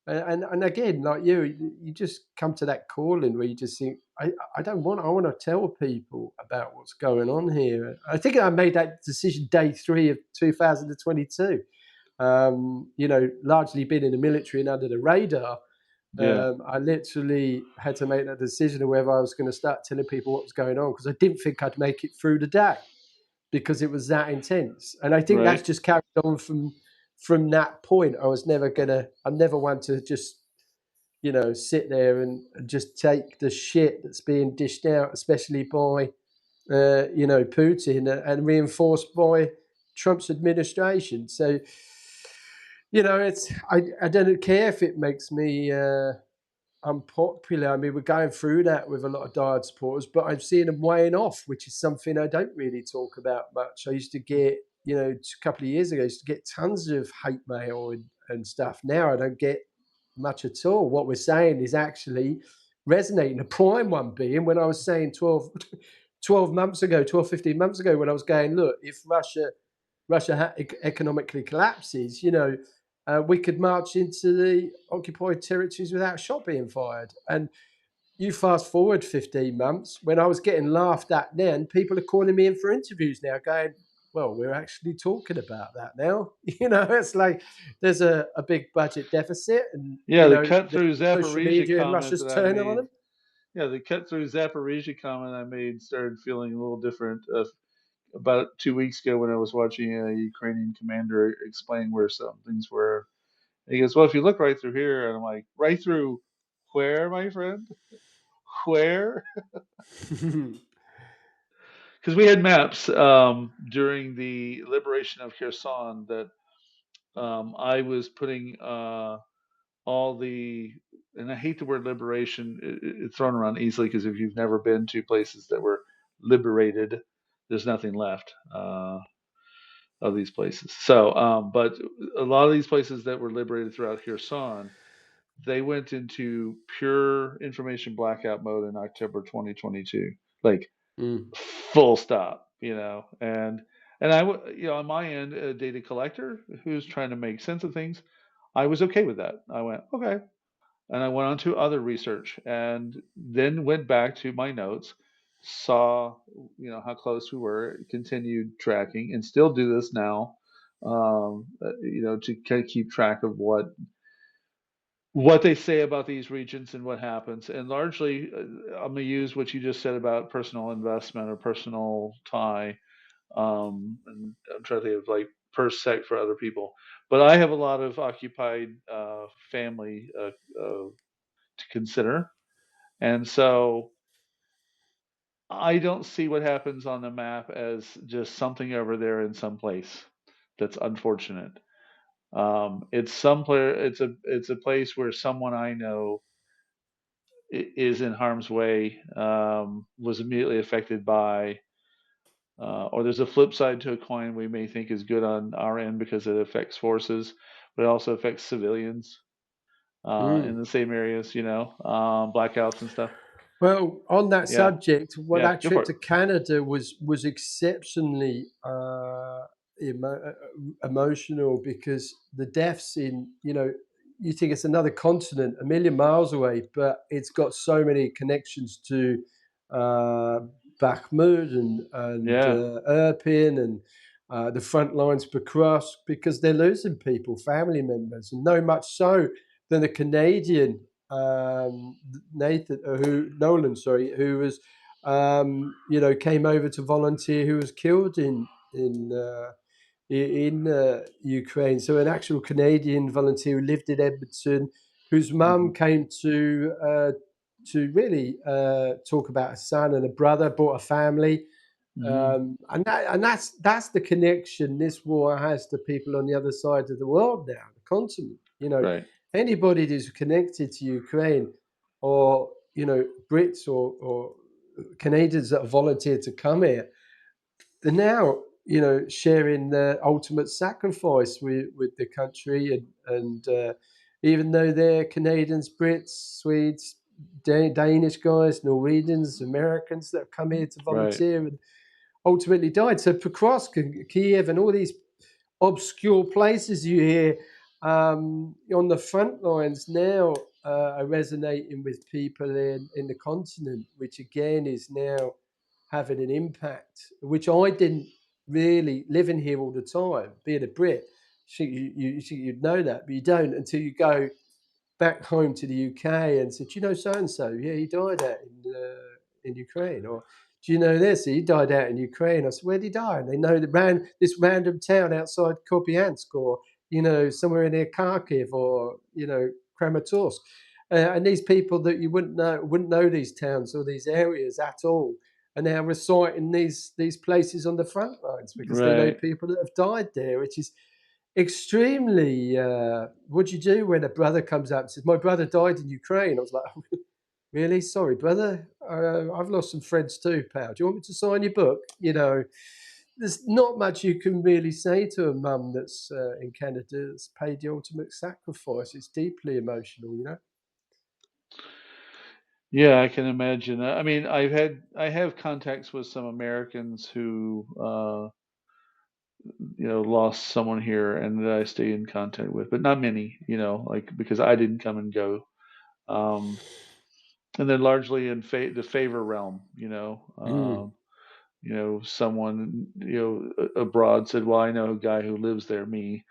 And again, like you just come to that calling where you just think, I don't want. I want to tell people about what's going on here. I think I made that decision day 3 of 2022. Largely been in the military and under the radar. Yeah. I literally had to make that decision of whether I was going to start telling people what was going on because I didn't think I'd make it through the day because it was that intense. And I think that's Right. just carried on from that point. I'm never one to just, sit there and just take the shit that's being dished out, especially by, Putin and reinforced by Trump's administration. So, I don't care if it makes me unpopular. I mean, we're going through that with a lot of diehard supporters, but I'm seeing them weighing off, which is something I don't really talk about much. I used to get, a couple of years ago, I used to get tons of hate mail and stuff. Now I don't get much at all. What we're saying is actually resonating. The prime one being when I was saying 12 months ago, 12, 15 months ago, when I was going, look, if Russia economically collapses, we could march into the occupied territories without a shot being fired. And you fast forward 15 months, when I was getting laughed at then, people are calling me in for interviews now going, well, we're actually talking about that now. It's like there's a big budget deficit and, Yeah, the cut the through social Zaporizhia media in comment Russia's that I turning on made. them. Yeah, the cut through Zaporizhia comment I made started feeling a little different about 2 weeks ago when I was watching a Ukrainian commander explain where some things were. And he goes, "Well, if you look right through here," and I'm like, "Right through where, my friend? Where?" Because we had maps during the liberation of Kherson that I was putting all the, and I hate the word liberation, it's thrown around easily because if you've never been to places that were liberated, there's nothing left of these places. So, but a lot of these places that were liberated throughout Kherson, they went into pure information blackout mode in October 2022, like Mm. full stop, and on my end, a data collector who's trying to make sense of things, I was okay with that. I went, okay. And I went on to other research and then went back to my notes, saw, how close we were, continued tracking, and still do this now, to kind of keep track of what they say about these regions and what happens. And largely, I'm going to use what you just said about personal investment or personal tie. And I'm trying to think of like per sec for other people. But I have a lot of occupied family to consider. And so I don't see what happens on the map as just something over there in some place that's unfortunate. It's somewhere. It's a place where someone I know is in harm's way. Was immediately affected by. or there's a flip side to a coin we may think is good on our end because it affects forces, but it also affects civilians in Mm. the same areas, blackouts and stuff. Well, on that Yeah, subject, well, yeah, that go for trip it. to Canada was exceptionally emotional because the deaths in, you think it's another continent, a million miles away, but it's got so many connections to uh, Bakhmut and Yeah, Irpin and the front lines across because they're losing people, family members, and no much so than the Canadian Nathan, who Nolan, sorry, who was, came over to volunteer, who was killed in Ukraine. So an actual Canadian volunteer who lived in Edmonton, whose hmm mum came to really talk about a son and a brother, brought a family, hmm and that's the connection this war has to people on the other side of the world now, the continent. right, Anybody who's connected to Ukraine, or Brits or Canadians that have volunteered to come here, they're now sharing the ultimate sacrifice with the country, and even though they're Canadians, Brits, Swedes, Danish guys, Norwegians, Americans that have come here to right, volunteer and ultimately died. So Pokrovsk and Kiev and all these obscure places you hear on the front lines now are resonating with people in the continent, which again is now having an impact, which I didn't really living here all the time, being a Brit. You think you'd know that, but you don't until you go back home to the UK and said, "Do you know so and so? Yeah, he died out in Ukraine." Or, "Do you know this? He died out in Ukraine." I said, "Where did he die?" And they know this random town outside Kopiansk, or somewhere in near Kharkiv, or Kramatorsk. And these people that you wouldn't know these towns or these areas at all, are now reciting these places on the front lines because they know right. people that have died there, which is extremely. What do you do when a brother comes up and says, "My brother died in Ukraine"? I was like, "Oh, really? Sorry, brother. I've lost some friends too, pal. Do you want me to sign your book?" There's not much you can really say to a mum that's in Canada that's paid the ultimate sacrifice. It's deeply emotional. Yeah, I can imagine. I mean, I have contacts with some Americans who lost someone here and that I stay in contact with, but not many, like because I didn't come and go. Um, and then largely in the favor realm, Mm. someone, abroad said, well, I know a guy who lives there, me,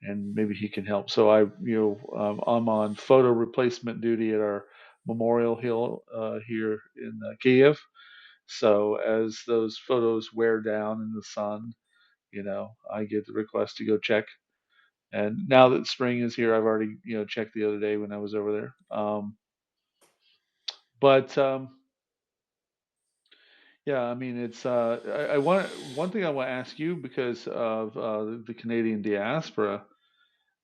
and maybe he can help. So I'm on photo replacement duty at our Memorial Hill here in Kiev. So as those photos wear down in the sun, I get the request to go check. And now that spring is here, I've already, checked the other day when I was over there. But yeah, I mean, it's I want one thing I want to ask you because of the Canadian diaspora.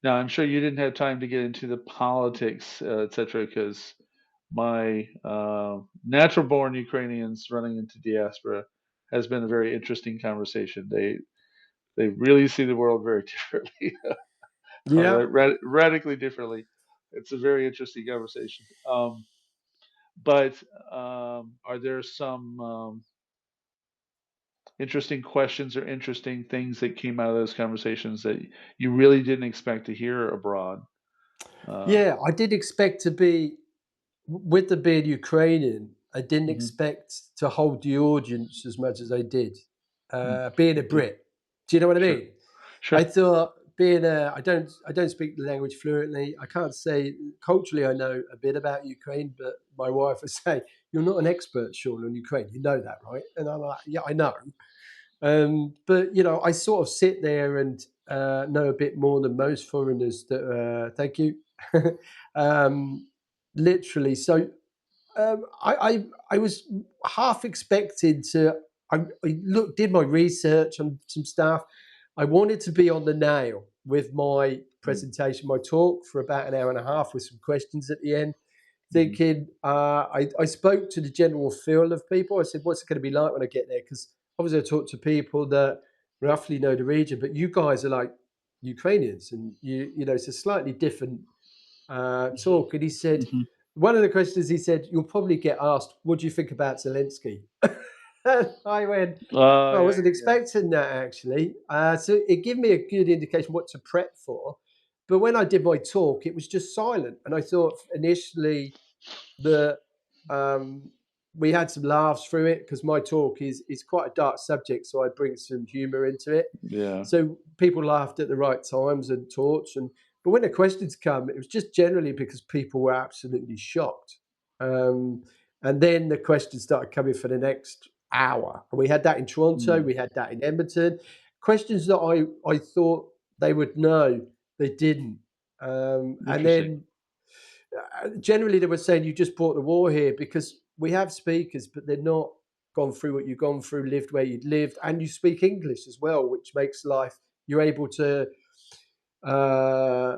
Now, I'm sure you didn't have time to get into the politics, et cetera, because my natural-born Ukrainians running into diaspora has been a very interesting conversation. They really see the world very differently, Yeah. radically differently. It's a very interesting conversation. But are there some interesting questions or interesting things that came out of those conversations that you really didn't expect to hear abroad? Uh, Yeah, I did expect to be with the being Ukrainian. I didn't mhm, expect to hold the audience as much as I did. mm, Being a okay, Brit, do you know what I sure, mean? I sure. thought being I don't speak the language fluently. I can't say culturally I know a bit about Ukraine, but my wife would say, "You're not an expert, Sean, on Ukraine. You know that, right?" And I'm like, "Yeah, I know." But I sort of sit there and know a bit more than most foreigners. That thank you. um, Literally. So I was half expected to. Did my research on some stuff. I wanted to be on the nail with my Mm, presentation, my talk for about an hour and a half with some questions at the end. mhm, Thinking, I spoke to the general feel of people. I said, "What's it going to be like when I get there?" Because obviously I talk to people that roughly know the region, but you guys are like Ukrainians, and you know it's a slightly different talk. And he said Hmm. one of the questions he said you'll probably get asked, "What do you think about Zelensky?" And I went, Oh I yeah, wasn't expecting that actually. So it gave me a good indication what to prep for. But when I did my talk, it was just silent, and I thought initially that um, we had some laughs through it because my talk is quite a dark subject, so I bring some humour into it. yeah, So people laughed at the right times and talks, and but when the questions come, it was just generally because people were absolutely shocked. Um, and then the questions started coming for the next hour. And we had that in Toronto, mm. we had that in Edmonton. Questions that I thought they would know, they didn't. And Interesting. then generally they were saying you just brought the war here because we have speakers, but they're not gone through what you've gone through, lived where you'd lived, and you speak English as well, which makes life you're able to uh,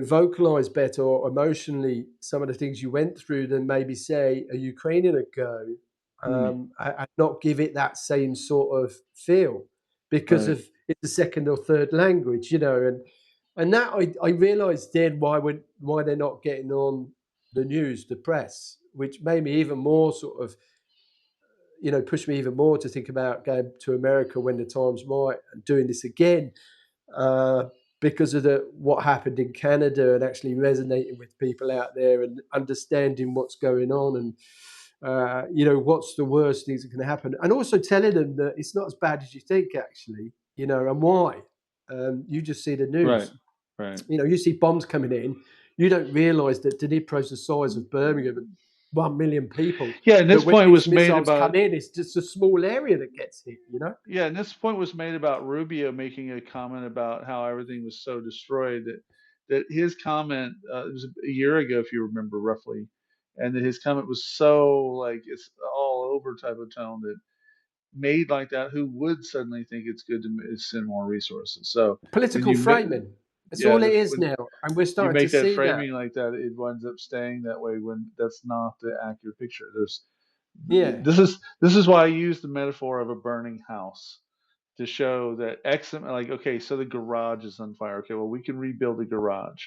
vocalize better or emotionally some of the things you went through than maybe say a Ukrainian would go, Mm. and not give it that same sort of feel because Right, of it's a second or third language, and that I realized then why they're not getting on the news, the press, which made me even more sort of push me even more to think about going to America when the time's right and doing this again, uh, because of what happened in Canada and actually resonating with people out there and understanding what's going on and what's the worst things that can happen, and also telling them that it's not as bad as you think actually, and why. You just see the right, news. right. You see bombs coming in. You don't realise that Dnipro's the size of Birmingham and 1 million people. Yeah, and But this when point these was made missiles about come in, it's just a small area that gets hit. yeah, and this point was made about Rubio making a comment about how everything was so destroyed that his comment it was a year ago, if you remember roughly, and that his comment was so like it's all over type of tone that made like that, who would suddenly think it's good to send more resources? So when Political you framing. That's yeah, all it is when now, and we're you starting to make that see that. framing like that, it winds up staying that way when that's not the accurate picture. Yeah. This is why I use the metaphor of a burning house to show that X like okay, so the garage is on fire. Okay, well we can rebuild the garage.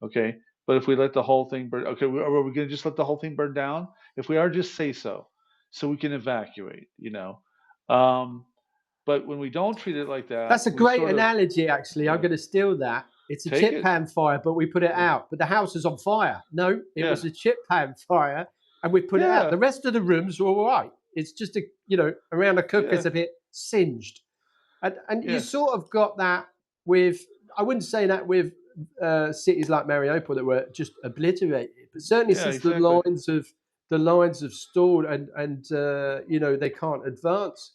Okay, but if we let the whole thing burn, okay, are we going to just let the whole thing burn down? If we are, just say so, so we can evacuate. Um, but when we don't treat it like that, That's a we great sort of analogy, actually. I'm yeah going to steal that. It's a take chip it. pan fire, but we put it Yeah, out. But the house is on fire. No, it yeah, was a chip pan fire, and we put it out. yeah, The rest of the rooms were all right. It's just around the yeah, cooker's a bit singed, and you yes, sort of got that with. I wouldn't say that with cities like Mariupol that were just obliterated, but certainly yeah, since exactly. the lines have stalled and they can't advance.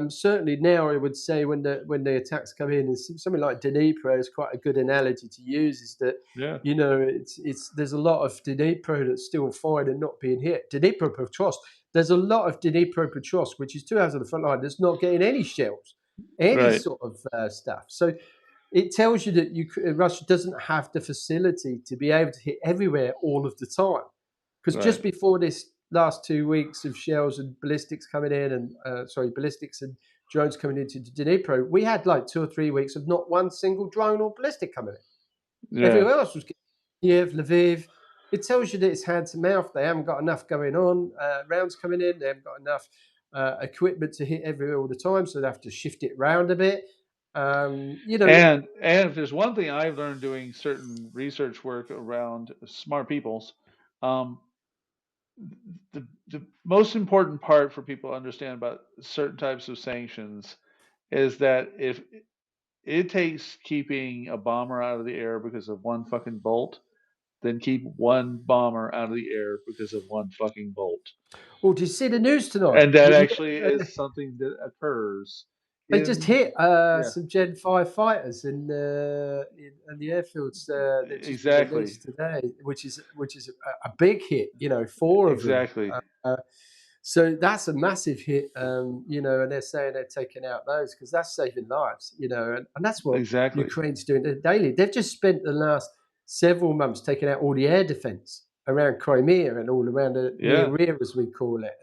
Certainly now, I would say when the attacks come in, is something like Dnipro is quite a good analogy to use. Is that Yeah, it's there's a lot of Dnipro that's still fired and not being hit. Dnipropetrovsk, there's a lot of Dnipropetrovsk, which is 2 hours on the front line, that's not getting any shells, any right, sort of stuff. So it tells you that Russia doesn't have the facility to be able to hit everywhere all of the time. Because right. just before this last 2 weeks of shells and ballistics coming in, and ballistics and drones coming into Dnipro, we had like 2 or 3 weeks of not one single drone or ballistic coming in. Yeah, Everywhere else was Kiev, Lviv. It tells you that it's hand to mouth. They haven't got enough going on, rounds coming in. They haven't got enough equipment to hit everywhere all the time, so they have to shift it round a bit. Um, you know, and if there's one thing I've learned doing certain research work around smart peoples, um, the most important part for people to understand about certain types of sanctions is that if it takes keeping a bomber out of the air because of one fucking bolt, then keep one bomber out of the air because of one fucking bolt. well, did you see the news tonight? And that actually is something that occurs They just in hit yeah, some Gen 5 fighters in the airfields that just been exactly. released today, which is a big hit. Four of them. Exactly. Uh, so that's a massive hit. And they're saying they're taking out those because that's saving lives. And that's what Exactly. Ukraine's doing daily. They've just spent the last several months taking out all the air defense. around Crimea and all around the area, as we call it,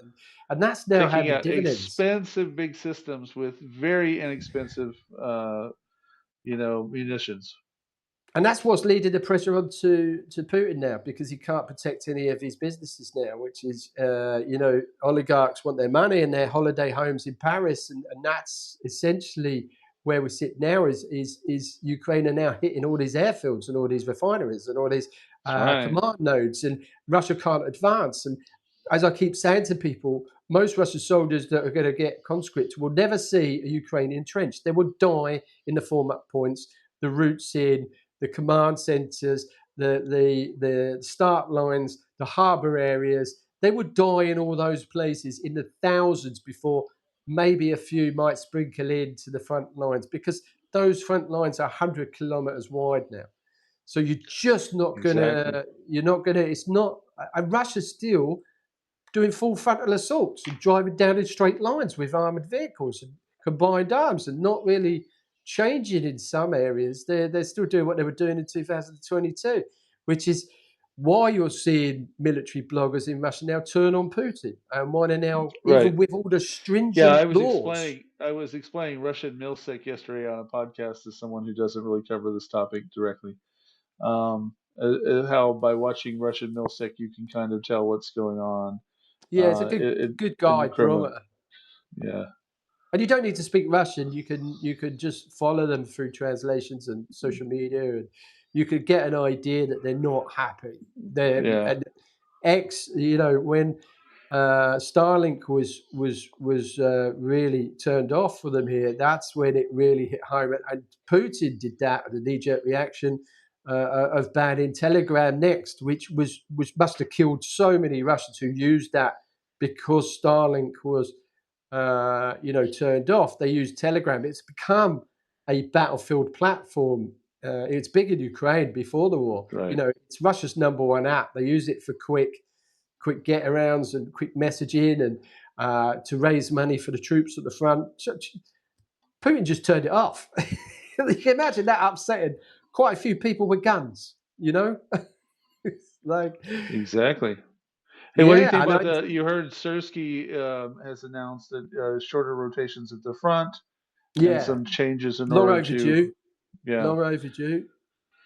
and that's now taking having out dividends. expensive big systems with very inexpensive, munitions. And that's what's leading the pressure on to Putin now, because he can't protect any of his businesses now, which is, oligarchs want their money and their holiday homes in Paris. And that's essentially where we sit now is Ukraine are now hitting all these airfields and all these refineries and all these That's right. command nodes, and Russia can't advance. And as I keep saying to people, most Russian soldiers that are going to get conscripts will never see a Ukrainian trench. They will die in the form-up points, the routes in, the command centers, the start lines, the harbor areas. They would die in all those places in the thousands before maybe a few might sprinkle into the front lines, because those front lines are 100 kilometers wide now. So you're just not Exactly. gonna, it's not, Russia's still doing full frontal assaults and driving down in straight lines with armored vehicles and combined arms, and not really changing in some areas. They're still doing what they were doing in 2022, which is why you're seeing military bloggers in Russia now turn on Putin, and why they're now, Right. even with all the Yeah, stringent laws. I was explaining Russian milsec yesterday on a podcast to someone who doesn't really cover this topic directly. How by watching Russian milsec you can kind of tell what's going on Yeah, it's a good good in the guide Kremlin. barometer. Yeah. And you don't need to speak Russian. You can just follow them through translations and social media, and you could get an idea that they're not happy. Yeah. And when Starlink was really turned off for them here, that's when it really hit high. And Putin did that with a knee-jerk reaction of banning Telegram next, which must have killed so many Russians who used that, because Starlink was turned off. They use Telegram. It's become a battlefield platform. It's big in Ukraine before the war. Right. It's Russia's number one app. They use it for quick get arounds and quick messaging, and to raise money for the troops at the front. Putin just turned it off. You can imagine that upsetting quite a few people with guns. It's like, Exactly. Hey, what do you yeah, think and about you heard Sersky has announced that shorter rotations at the front and yeah, some changes in long order to, overdue. yeah, Long overdue.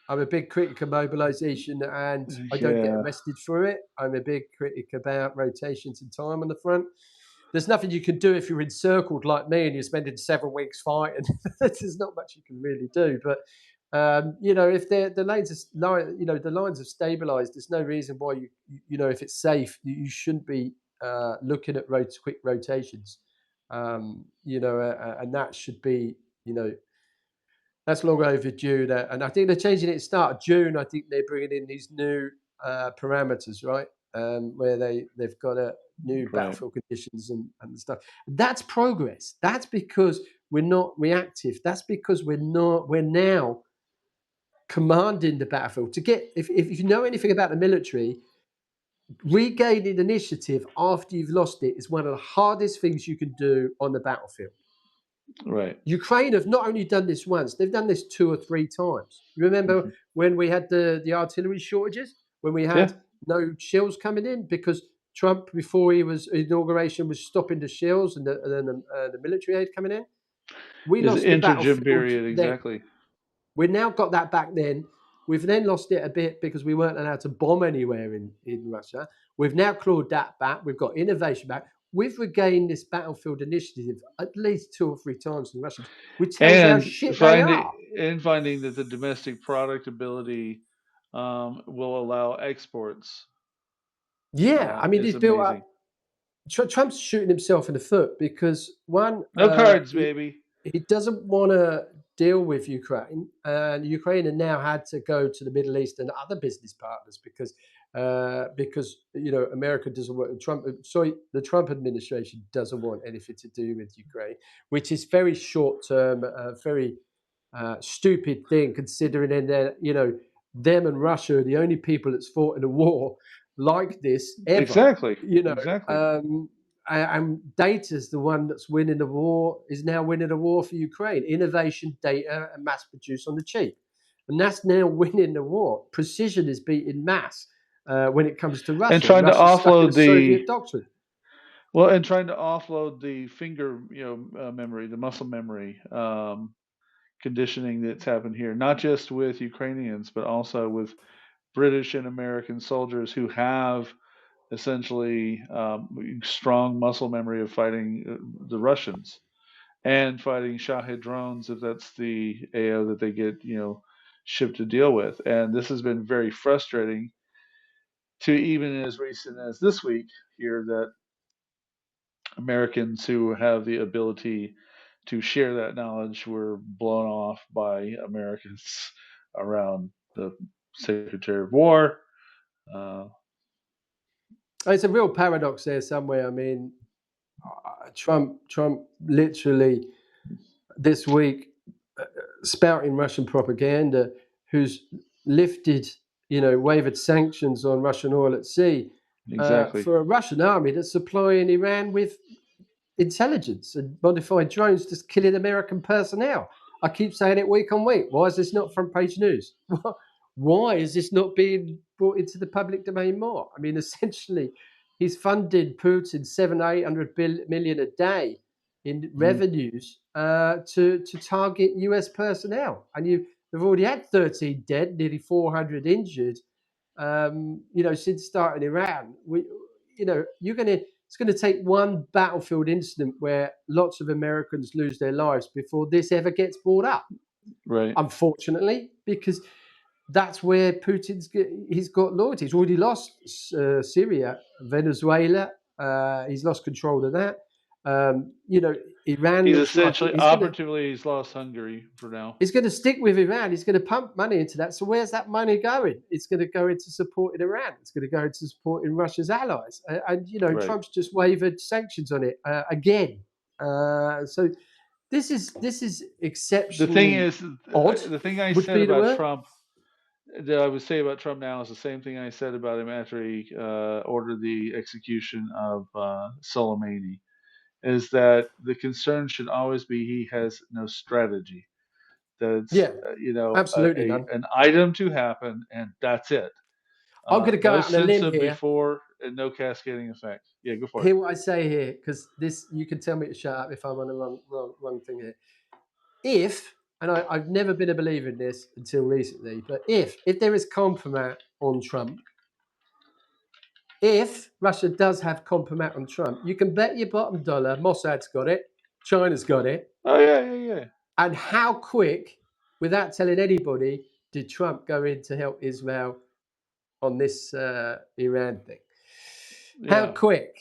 I'm a big critic of mobilisation, and I don't get yeah, arrested for it. I'm a big critic about rotations and time on the front. There's nothing you can do if you're encircled like me and you're spending 7 weeks fighting. There's not much you can really do. But if the lanes the lines have stabilised, there's no reason why if it's safe, you shouldn't be looking at quick rotations. And that should be that's long overdue. And I think they're changing it at the start of June. I think they're bringing in these new parameters, right? Where they've got a new right, battlefield conditions and stuff. That's progress. That's because we're not reactive. That's because we're now commanding the battlefield. If you know anything about the military, regaining initiative after you've lost it is one of the hardest things you can do on the battlefield. right. Ukraine have not only done this once, they've done this 2 or 3 times. Remember Hmm. when we had the artillery shortages, when we Yeah, had no shells coming in, because Trump, before his inauguration, was stopping the shells and the military aid coming in? We is lost the intergym battlefield period then. exactly. We've now got that back then. We've then lost it a bit because we weren't allowed to bomb anywhere in Russia. We've now clawed that back. We've got innovation back. We've regained this battlefield initiative at least 2 or 3 times from the Russians, which tells you how And shit they are. finding that the domestic product ability will allow exports Yeah, I mean, is he's built amazing. up. Trump's shooting himself in the foot because one, No cards, baby. he doesn't want to deal with Ukraine, and Ukraine have now had to go to the Middle East and other business partners because America doesn't want the Trump administration doesn't want anything to do with Ukraine, which is very short term, very stupid thing, considering them and Russia are the only people that's fought in a war like this ever. Exactly. You know, Exactly. and data's the one that's winning the war, is now winning the war for Ukraine. Innovation, data, and mass produced on the cheap, and that's now winning the war. Precision is beating mass, when it comes to And Russia. trying to Russia's stuck in a offload the Soviet doctrine. well, and trying to offload the finger, memory, the muscle memory, conditioning that's happened here, not just with Ukrainians, but also with British and American soldiers who have essentially strong muscle memory of fighting the Russians and fighting Shahed drones if that's the AO that they get, shipped to deal with. And this has been very frustrating to even as recent as this week here that Americans who have the ability to share that knowledge were blown off by Americans around the Secretary of War. Uh, It's a real paradox there somewhere. I mean, Trump literally this week spouting Russian propaganda, who's lifted, waived sanctions on Russian oil at sea exactly. for a Russian army that's supplying Iran with intelligence and modified drones just killing American personnel. I keep saying it week on week. Why is this not front page news? Why is this not being brought into the public domain more? I mean, essentially, he's funded Putin 700-800 million a day in Mhm. revenues to target US personnel, and they've already had 13 dead, nearly 400 injured. Since starting Iran, it's going to take one battlefield incident where lots of Americans lose their lives before this ever gets brought up. Right. Unfortunately, because that's where he's got loyalty. He's already lost Syria, Venezuela. He's lost control of that. Iran He's looks like essentially operatively he's lost Hungary for now. he's going to stick with Iran. He's going to pump money into that. So where's that money going? It's going to go into supporting Iran. It's going to go into supporting Russia's allies. And Right. Trump's just waived sanctions on it again. So this is The thing exceptionally is, odd, the thing I would said be the about word. Trump that I would say about Trump now is the same thing I said about him after he ordered the execution of Soleimani. Is that the concern should always be he has no strategy. That it's Yeah, absolutely none. an item to happen and that's it. I'm going to go No out on a sense limb of here. before and no cascading effect. Yeah, go for it. Hear what I say here, because this you can tell me to shut up if I'm on the wrong thing here. I've never been a believer in this until recently, but if there is compromise on Trump, if Russia does have compromise on Trump, you can bet your bottom dollar Mossad's got it, China's got it, Oh yeah. and how quick, without telling anybody, did Trump go in to help Israel on this Iran thing? How Yeah. quick?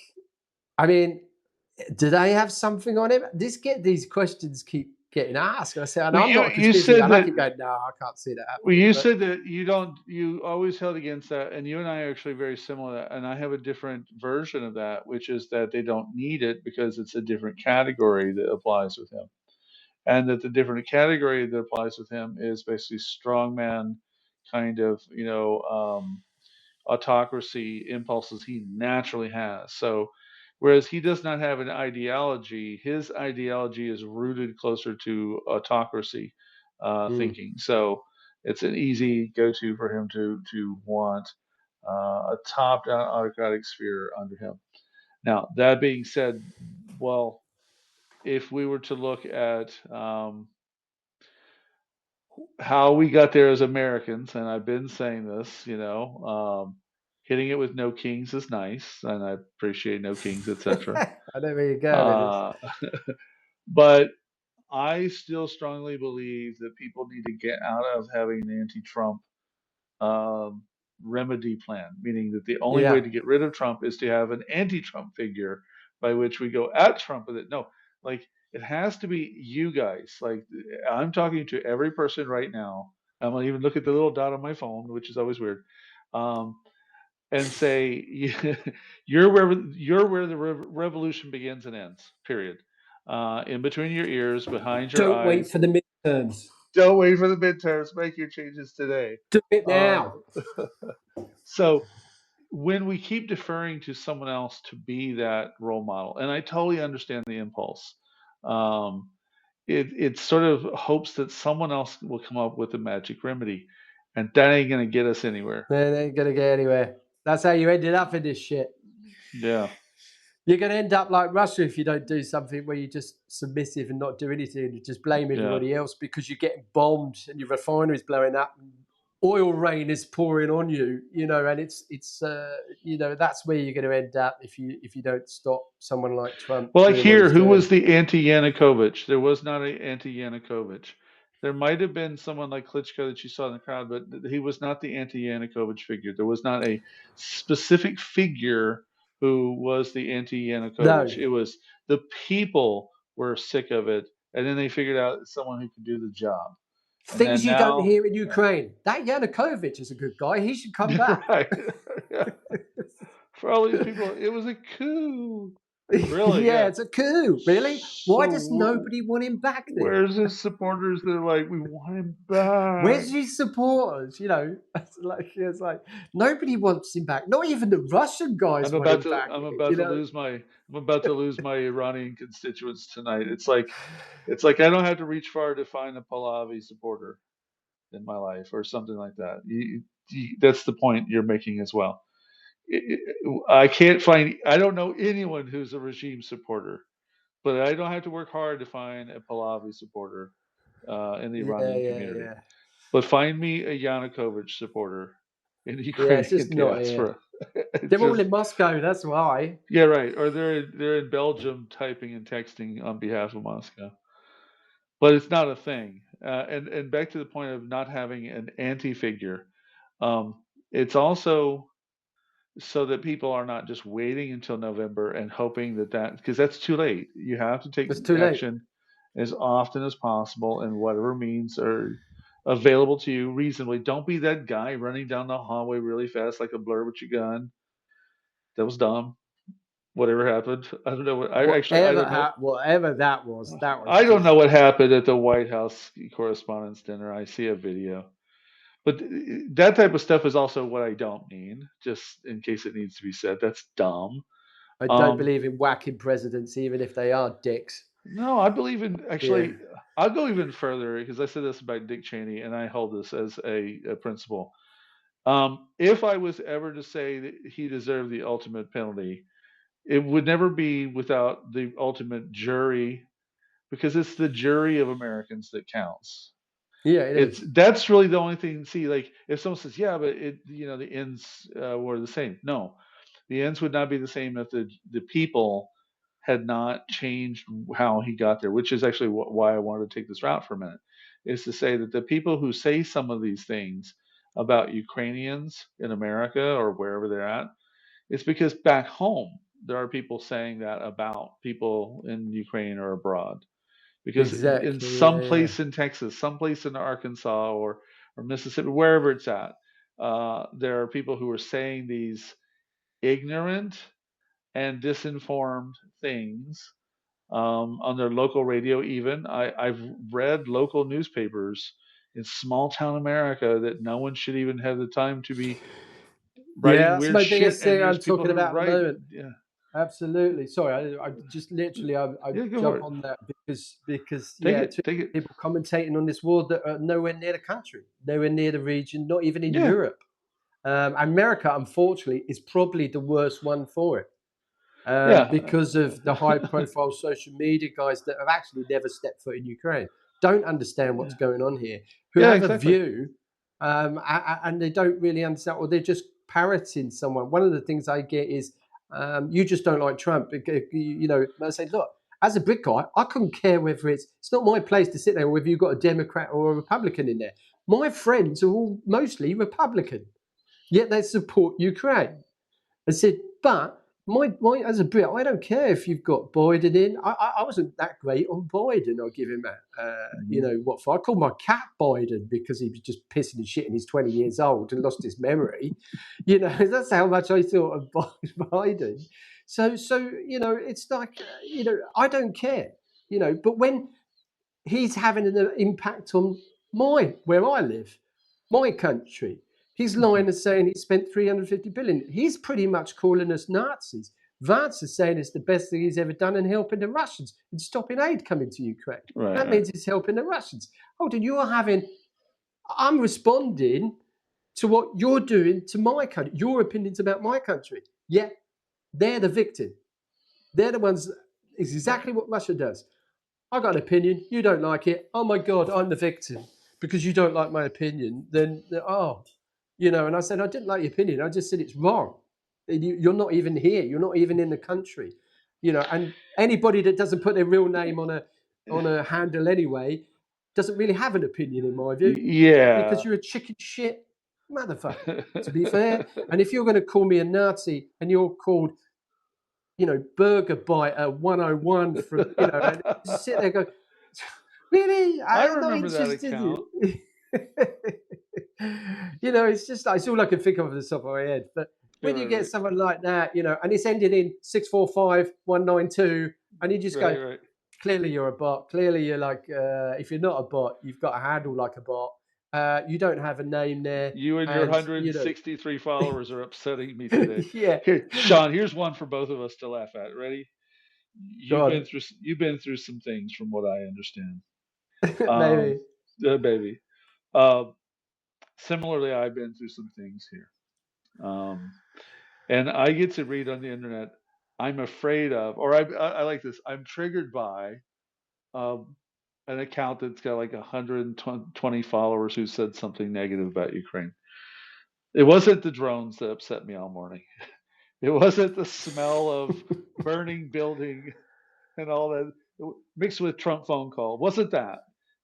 I mean, do they have something on him? These questions keep getting asked. I say, and Well, I'm not a you conspiracy guy. said And I that. keep going, no, I can't see that Well, happening. you But said that you don't. You always held against that, and you and I are actually very similar. And I have a different version of that, which is that they don't need it because it's a different category that applies with him, and that the different category that applies with him is basically strongman kind of, autocracy impulses he naturally has. So, whereas he does not have an ideology, his ideology is rooted closer to autocracy thinking. So, it's an easy go-to for him to want a top-down autocratic sphere under him. Now, that being said, well, if we were to look at how we got there as Americans, and I've been saying this, hitting it with no kings is nice, and I appreciate no kings, etc. I know where you're going with this. Uh, but I still strongly believe that people need to get out of having an anti-Trump um, remedy plan, meaning that the only way Yeah. to get rid of Trump is to have an anti-Trump figure by which we go at Trump with it. No, like it has to be you guys. Like I'm talking to every person right now. I'm gonna even look at the little dot on my phone, which is always weird, um, and say you're where the revolution begins and ends. Period. In between your ears, behind your Don't wait eyes. for the midterms. Don't wait for the midterms. Make your changes today. Do it Um, now. so when we keep deferring to someone else to be that role model, and I totally understand the impulse, um, it sort of hopes that someone else will come up with a magic remedy, and that ain't gonna get us anywhere. They ain't going to get anywhere. That's how you ended up in this shit. Yeah. You're going to end up like Russia if you don't do something where you're just submissive and not do anything and just blame everybody else because you're getting bombed and your refinery's blowing up and oil rain is pouring on you, and it's that's where you're going to end up if you don't stop someone like Trump Well, like doing what here, he's who doing. was the anti-Yanukovych? There was not an anti-Yanukovych. There might have been someone like Klitschko that you saw in the crowd, but he was not the anti-Yanukovych figure. There was not a specific figure who was the anti-Yanukovych. No. It was the people were sick of it, and then they figured out someone who could do the job. And then Things you don't now, hear in Ukraine. That Yanukovych is a good guy. He should come back. right? Yeah. For all these people, it was a coup. Really? Yeah, Yeah. it's a coup. Really? Why does So nobody want him back then? where's his supporters? They're like, we want him back. Where's his supporters? It's like nobody wants him back. Not even the Russian guys want him back. I'm about to lose my Iranian constituents tonight. It's like I don't have to reach far to find a Pahlavi supporter in my life or something like that. That's the point you're making as well. I can't find. I don't know anyone who's a regime supporter, but I don't have to work hard to find a Pahlavi supporter in the Iranian community. Yeah. But find me a Yanukovych supporter in the Yeah, it's Ukrainian just not here. diaspora. It's They're all just in Moscow, that's why. yeah, right. Or they're in Belgium typing and texting on behalf of Moscow. But it's not a thing. And back to the point of not having an anti figure. It's also so that people are not just waiting until November and hoping that because that's too late. You have to take It's too late. action as often as possible and whatever means are available to you reasonably. Don't be that guy running down the hallway really fast like a blur with your gun. That was dumb. Whatever happened, I don't know. I don't know. Whatever that was I don't just know what happened at the White House Correspondents' Dinner. I see a video. But that type of stuff is also what I don't mean, just in case it needs to be said. That's dumb. I don't believe in whacking presidents, even if they are dicks. No, I believe in Yeah. actually. I'll go even further because I said this about Dick Cheney, and I hold this as a principle. If I was ever to say that he deserved the ultimate penalty, it would never be without the ultimate jury, because it's the jury of Americans that counts. Yeah, it It's is. that's really the only thing. See, like if someone says, "Yeah, but the ends were the same." No, the ends would not be the same if the people had not changed how he got there. Which is actually why I wanted to take this route for a minute, is to say that the people who say some of these things about Ukrainians in America or wherever they're at, it's because back home there are people saying that about people in Ukraine or abroad, because in Exactly. some Yeah. place in Texas, some place in Arkansas or Mississippi, wherever it's at, there are people who are saying these ignorant and disinformed things on their local radio. Even I've read local newspapers in small town America that no one should even have the time to be Yeah, writing that's weird my shit, biggest and thing there's I'm people talking who about at the write. moment. Yeah, Absolutely. Sorry, I just literally I yeah, go for jump it. on that because Take yeah, too it, take many it. people commentating on this war that are nowhere near the country, nowhere near the region, not even in Yeah, Europe. America, unfortunately, is probably the worst one for it. yeah, Because of the high profile social media guys that have actually never stepped foot in Ukraine, don't understand what's going on here, who yeah, have a exactly. view and they don't really understand, or they're just parroting someone. One of the things I get is, you just don't like Trump. I say, look, as a Brit guy, I couldn't care whether it's not my place to sit there, whether you've got a Democrat or a Republican in there. My friends are all mostly Republican, yet they support Ukraine. I said, but my as a Brit, I don't care if you've got Biden in. I wasn't that great on Biden. I'll give him that. Mhm. What for? I called my cat Biden because he was just pissing and shitting. He's 20 years old and lost his memory. That's how much I thought of Biden. So it's like I don't care. But when he's having an impact on where I live, my country. He's lying Mhm. and saying he spent 350 billion. He's pretty much calling us Nazis. Vance is saying it's the best thing he's ever done in helping the Russians and stopping aid coming to Ukraine. Right, That right. means he's helping the Russians. Hold on, I'm responding to what you're doing to my country, your opinions about my country. Yeah, they're the victim. They're the ones. It's exactly what Russia does. I got an opinion. You don't like it. Oh my God, I'm the victim because you don't like my opinion. Then, and I said I didn't like your opinion. I just said it's wrong. You're not even here. You're not even in the country. And anybody that doesn't put their real name on a handle anyway doesn't really have an opinion, in my view. Yeah. Because you're a chicken shit motherfucker, to be fair. And if you're going to call me a Nazi and you're called, Burger Biter 101 from, and just sit there and go, really? I I'm not remember that interested. account. It's just it's all I can think of the top of my head. But when you get someone like that, and it's ended in 645192, and you just go, clearly you're a bot. Clearly you're like, if you're not a bot, you've got a handle like a bot. You don't have a name there. You and your 163 followers are upsetting me today. Yeah. Here, Sean, here's one for both of us to laugh at. Ready? You've been through some things, from what I understand. Maybe. Baby. Similarly, I've been through some things here. And I get to read on the internet, I'm afraid of, or I like this, I'm triggered by an account that's got like 120 followers who said something negative about Ukraine. It wasn't the drones that upset me all morning. It wasn't the smell of burning building and all that mixed with Trump phone call. It wasn't that.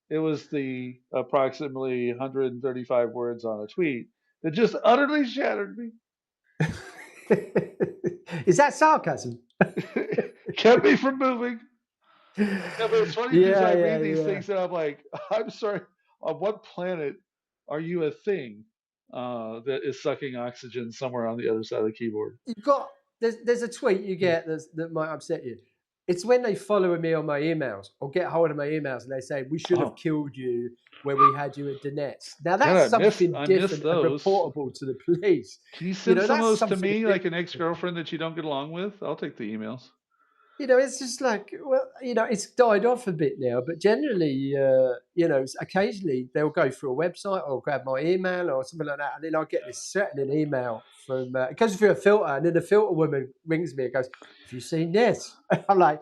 It was the approximately 135 words on a tweet that just utterly shattered me. Is that sarcasm? Kept me from moving. Yeah, but it's funny because I read these things and I'm like, I'm sorry, on what planet are you a thing that is sucking oxygen somewhere on the other side of the keyboard? You've got there's a tweet you get that might upset you. It's when they follow me on my emails or get hold of my emails and they say we should have killed you when we had you at Donetsk. Now that's something different and reportable to the police. Can you send some of those to me, like an ex-girlfriend that you don't get along with? I'll take the emails. It's just like, well, it's died off a bit now, but generally, occasionally they'll go through a website or grab my email or something like that, and then I'll get this threatening email from, it goes through a filter, and then the filter woman rings me and goes, have you seen this? I'm like,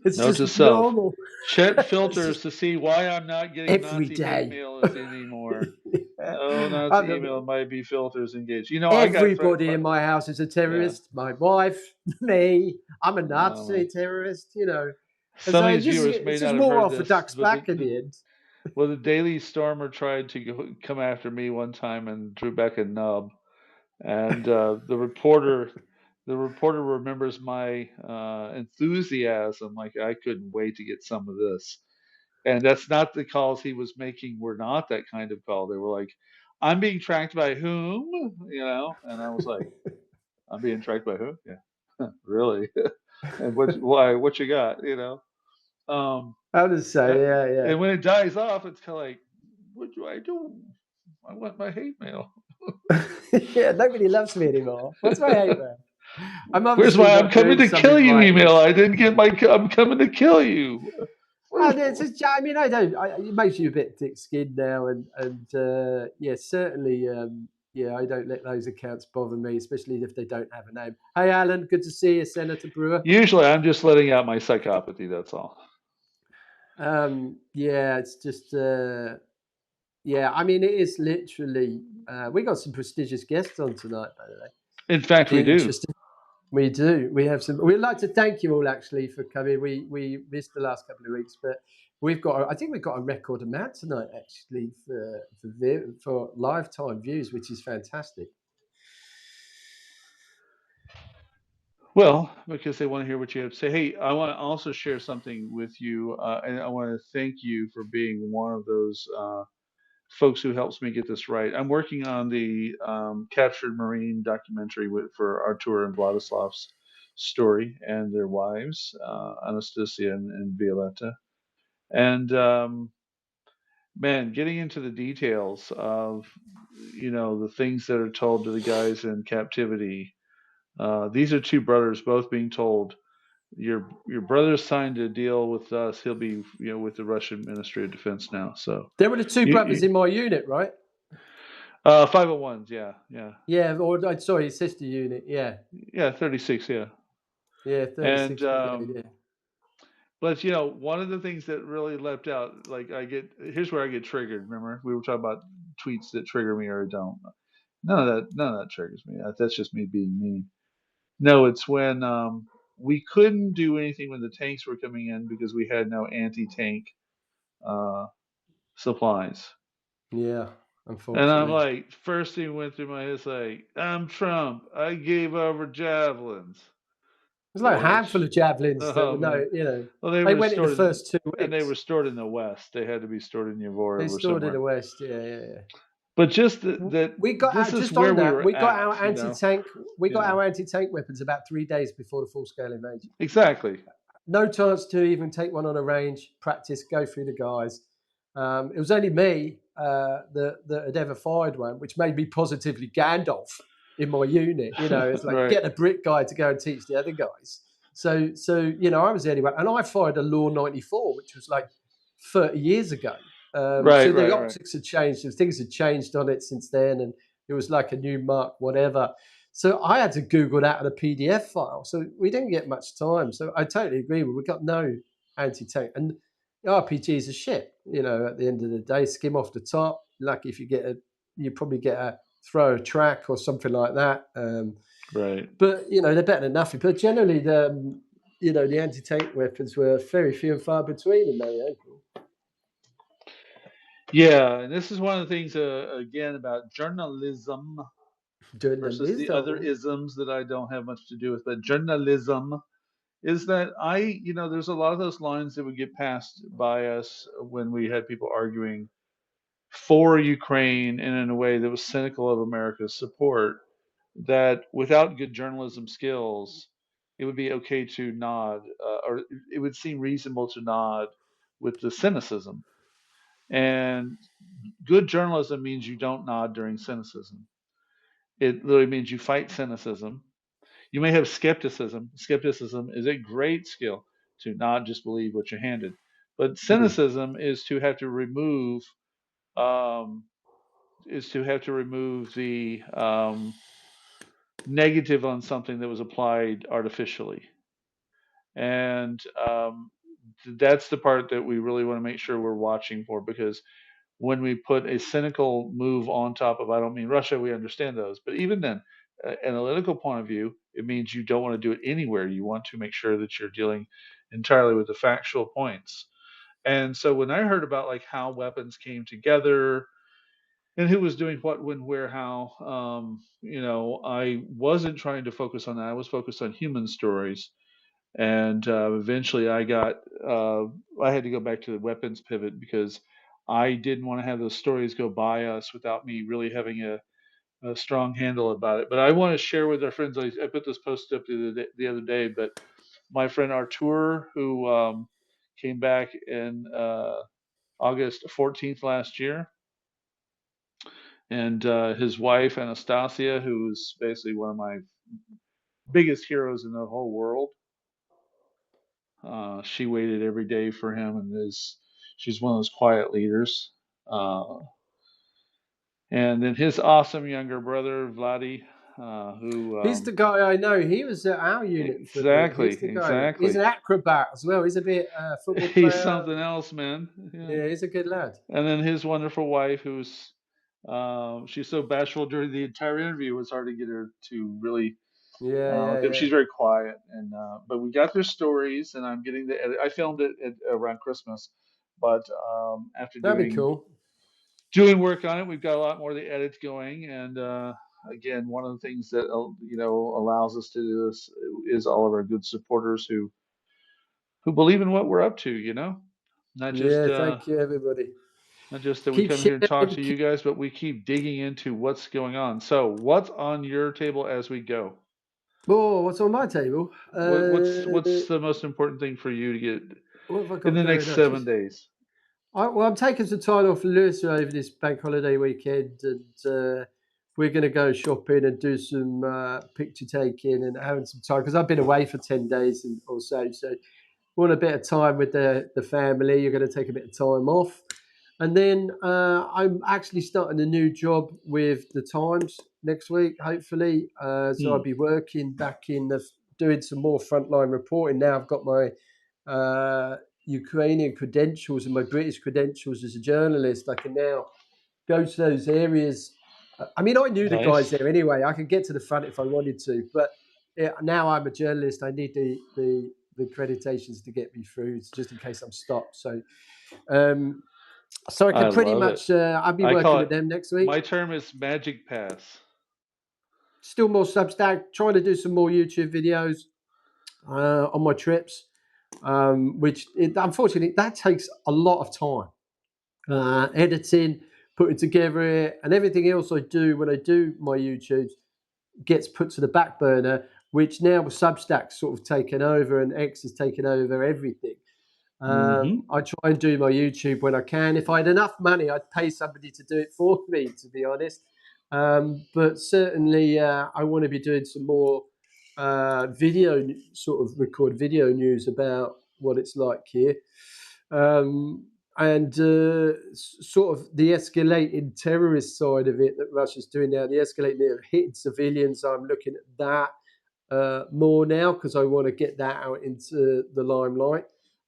it's just normal. Check filters to see why I'm not getting every Nazi day. hate mail anymore. No, Nazi email might be filters engaged. Everybody in my house is a terrorist. Yeah. My wife, me. I'm a Nazi terrorist. Some of these viewers may not have heard off this, the duck's back in the end. Well, the Daily Stormer tried to come after me one time and drew back a nub, and the reporter remembers my enthusiasm. Like, I couldn't wait to get some of this. And that's not the calls he was making. Were not that kind of call. They were like, I'm being tracked by whom? And I was like, I'm being tracked by who? Yeah. Really? And what you got? I would say, yeah. And when it dies off, it's kind of like, what do I do? I want my hate mail. Yeah, nobody loves me anymore. What's my hate mail? Where's my I'm coming to kill you email? I didn't get my I'm coming to kill you. It makes you a bit thick-skinned now, and certainly, I don't let those accounts bother me, especially if they don't have a name. Hey, Alan, good to see you, Senator Brewer. Usually, I'm just letting out my psychopathy. That's all. It's just, it is literally. We got some prestigious guests on tonight, by the way. In fact, we do. We do. We have some. We'd like to thank you all actually for coming. We missed the last couple of weeks, but I think we've got a record amount tonight actually for lifetime views, which is fantastic. Well, because they want to hear what you have to say. Hey, I want to also share something with you, and I want to thank you for being one of those folks who helps me get this right. I'm working on the Captured Marine documentary for Artur and Vladislav's story and their wives, Anastasia and Violetta. And man, getting into the details of the things that are told to the guys in captivity. These are two brothers both being told, your brother signed a deal with us. He'll be with the Russian Ministry of Defense now. So there were the two brothers in my unit, right? 501s, yeah, yeah. Yeah, or sorry, sister unit. Yeah, Yeah, 36, yeah. yeah, And 36 Brigade. Yeah. but one of the things that really leapt out, like here's where I get triggered. Remember, we were talking about tweets that trigger me or don't. None of that triggers me. That's just me being mean. No, it's when we couldn't do anything when the tanks were coming in because we had no anti-tank uh, supplies. Yeah, And I'm unfortunately. like, first thing went through my head is like, I'm Trump. I gave over javelins. There's like a handful Which, of javelins that oh were man, no, well they they were went in the stored in, first 2 and they were weeks. stored in the West. They had to be stored in Yavor They or stored in somewhere. the West. Yeah, yeah, yeah. But just that We got this out is just where on we that. were We got at. our anti-tank. We got Yeah, our anti-tank weapons about 3 days before the full-scale invasion. exactly. No chance to even take one on a range, practice, go through the guys. It was only me that had ever fired one, which made me positively Gandalf in my unit. It's like Right, get a Brit guy to go and teach the other guys. So I was the only one, and I fired a Law 94, which was like 30 years ago. So right, the right, right. optics had changed, and things had changed on it since then, and it was like a new Mark, whatever. So I had to Google that in a PDF file. So we didn't get much time. So I totally agree with. We got no anti-tank, and RPGs are shit. At the end of the day, skim off the top. Lucky if you probably get a throw a track or something like that. Right. But they're better than nothing. But generally, the anti-tank weapons were very few and far between in April. Yeah, and this is one of the things again about journalism versus the other Journalism. isms that I don't have much to do with. But journalism is that there's a lot of those lines that would get passed by us when we had people arguing for Ukraine and in a way that was cynical of America's support, that without good journalism skills, it would be okay to nod, or it would seem reasonable to nod with the cynicism. And good journalism means you don't nod during cynicism. It literally means you fight cynicism. You may have skepticism. Skepticism is a great skill to not just believe what you're handed. But Mm. cynicism is to have to remove um, the negative on something that was applied artificially. And that's the part that we really want to make sure we're watching for, because when we put a cynical move on top of, I don't mean Russia, we understand those, but even then, analytical point of view, it means you don't want to do it anywhere. You want to make sure that you're dealing entirely with the factual points. And so when I heard about like how weapons came together and who was doing what, when, where, how, I wasn't trying to focus on that. I was focused on human stories. And eventually, I had to go back to the weapons pivot because I didn't want to have those stories go by us without me really having a strong handle about it. But I want to share with our friends. I put this post up the other day, but my friend Artur, who came back in August 14th last year, and his wife Anastasia, who is basically one of my biggest heroes in the whole world. She waited every day for him, and she's one of those quiet leaders. And then his awesome younger brother Vladi, who He's the guy I know. He was at our unit for a bit. exactly, He's the guy. He's exactly, an acrobat as well. He's a bit football he's player. something else, man. Yeah. Yeah, he's a good lad. And then his wonderful wife, who's she's so bashful during the entire interview. It was hard to get her to really Yeah, yeah, yeah. she's very quiet, and but we got their stories, and I'm getting the edit. I filmed it around Christmas, but after That'd be doing cool. work on it, we've got a lot more of the edits going, and again, one of the things that allows us to do this is all of our good supporters who believe in what we're up to. Not just Yeah, thank you, everybody. not just that we Keep come here and talk sharing. to you guys, but we keep digging into what's going on. So, what's on your table as we go? Oh, what's on my table? What's the most important thing for you to get What have I in got the going next on? 7 days? I'm taking some time off Lewis over this bank holiday weekend, and we're going to go shopping and do some picture taking and having some time because I've been away for 10 days or so. So, want a bit of time with the family. You're going to take a bit of time off. And then I'm actually starting a new job with the Times next week, hopefully. So I'll be working back doing some more frontline reporting. Now I've got my Ukrainian credentials and my British credentials as a journalist. I can now go to those areas. I mean, I knew the guys there anyway. I could get to the front if I wanted to, but now I'm a journalist. I need the accreditations to get me through, just in case I'm stopped. So I can pretty much. I'll be working with them next week. My term is Magic Pass. Still more Substack. Trying to do some more YouTube videos on my trips, which unfortunately that takes a lot of time. Editing, putting together it, and everything else I do when I do my YouTube gets put to the back burner. Which now with Substack sort of taken over and X has taken over everything. I try and do my YouTube when I can. If I had enough money, I'd pay somebody to do it for me, to be honest. But certainly, I want to be doing some more record video news about what it's like here. And sort of the escalating terrorist side of it that Russia's doing now, the escalating hitting civilians, I'm looking at that more now because I want to get that out into the limelight.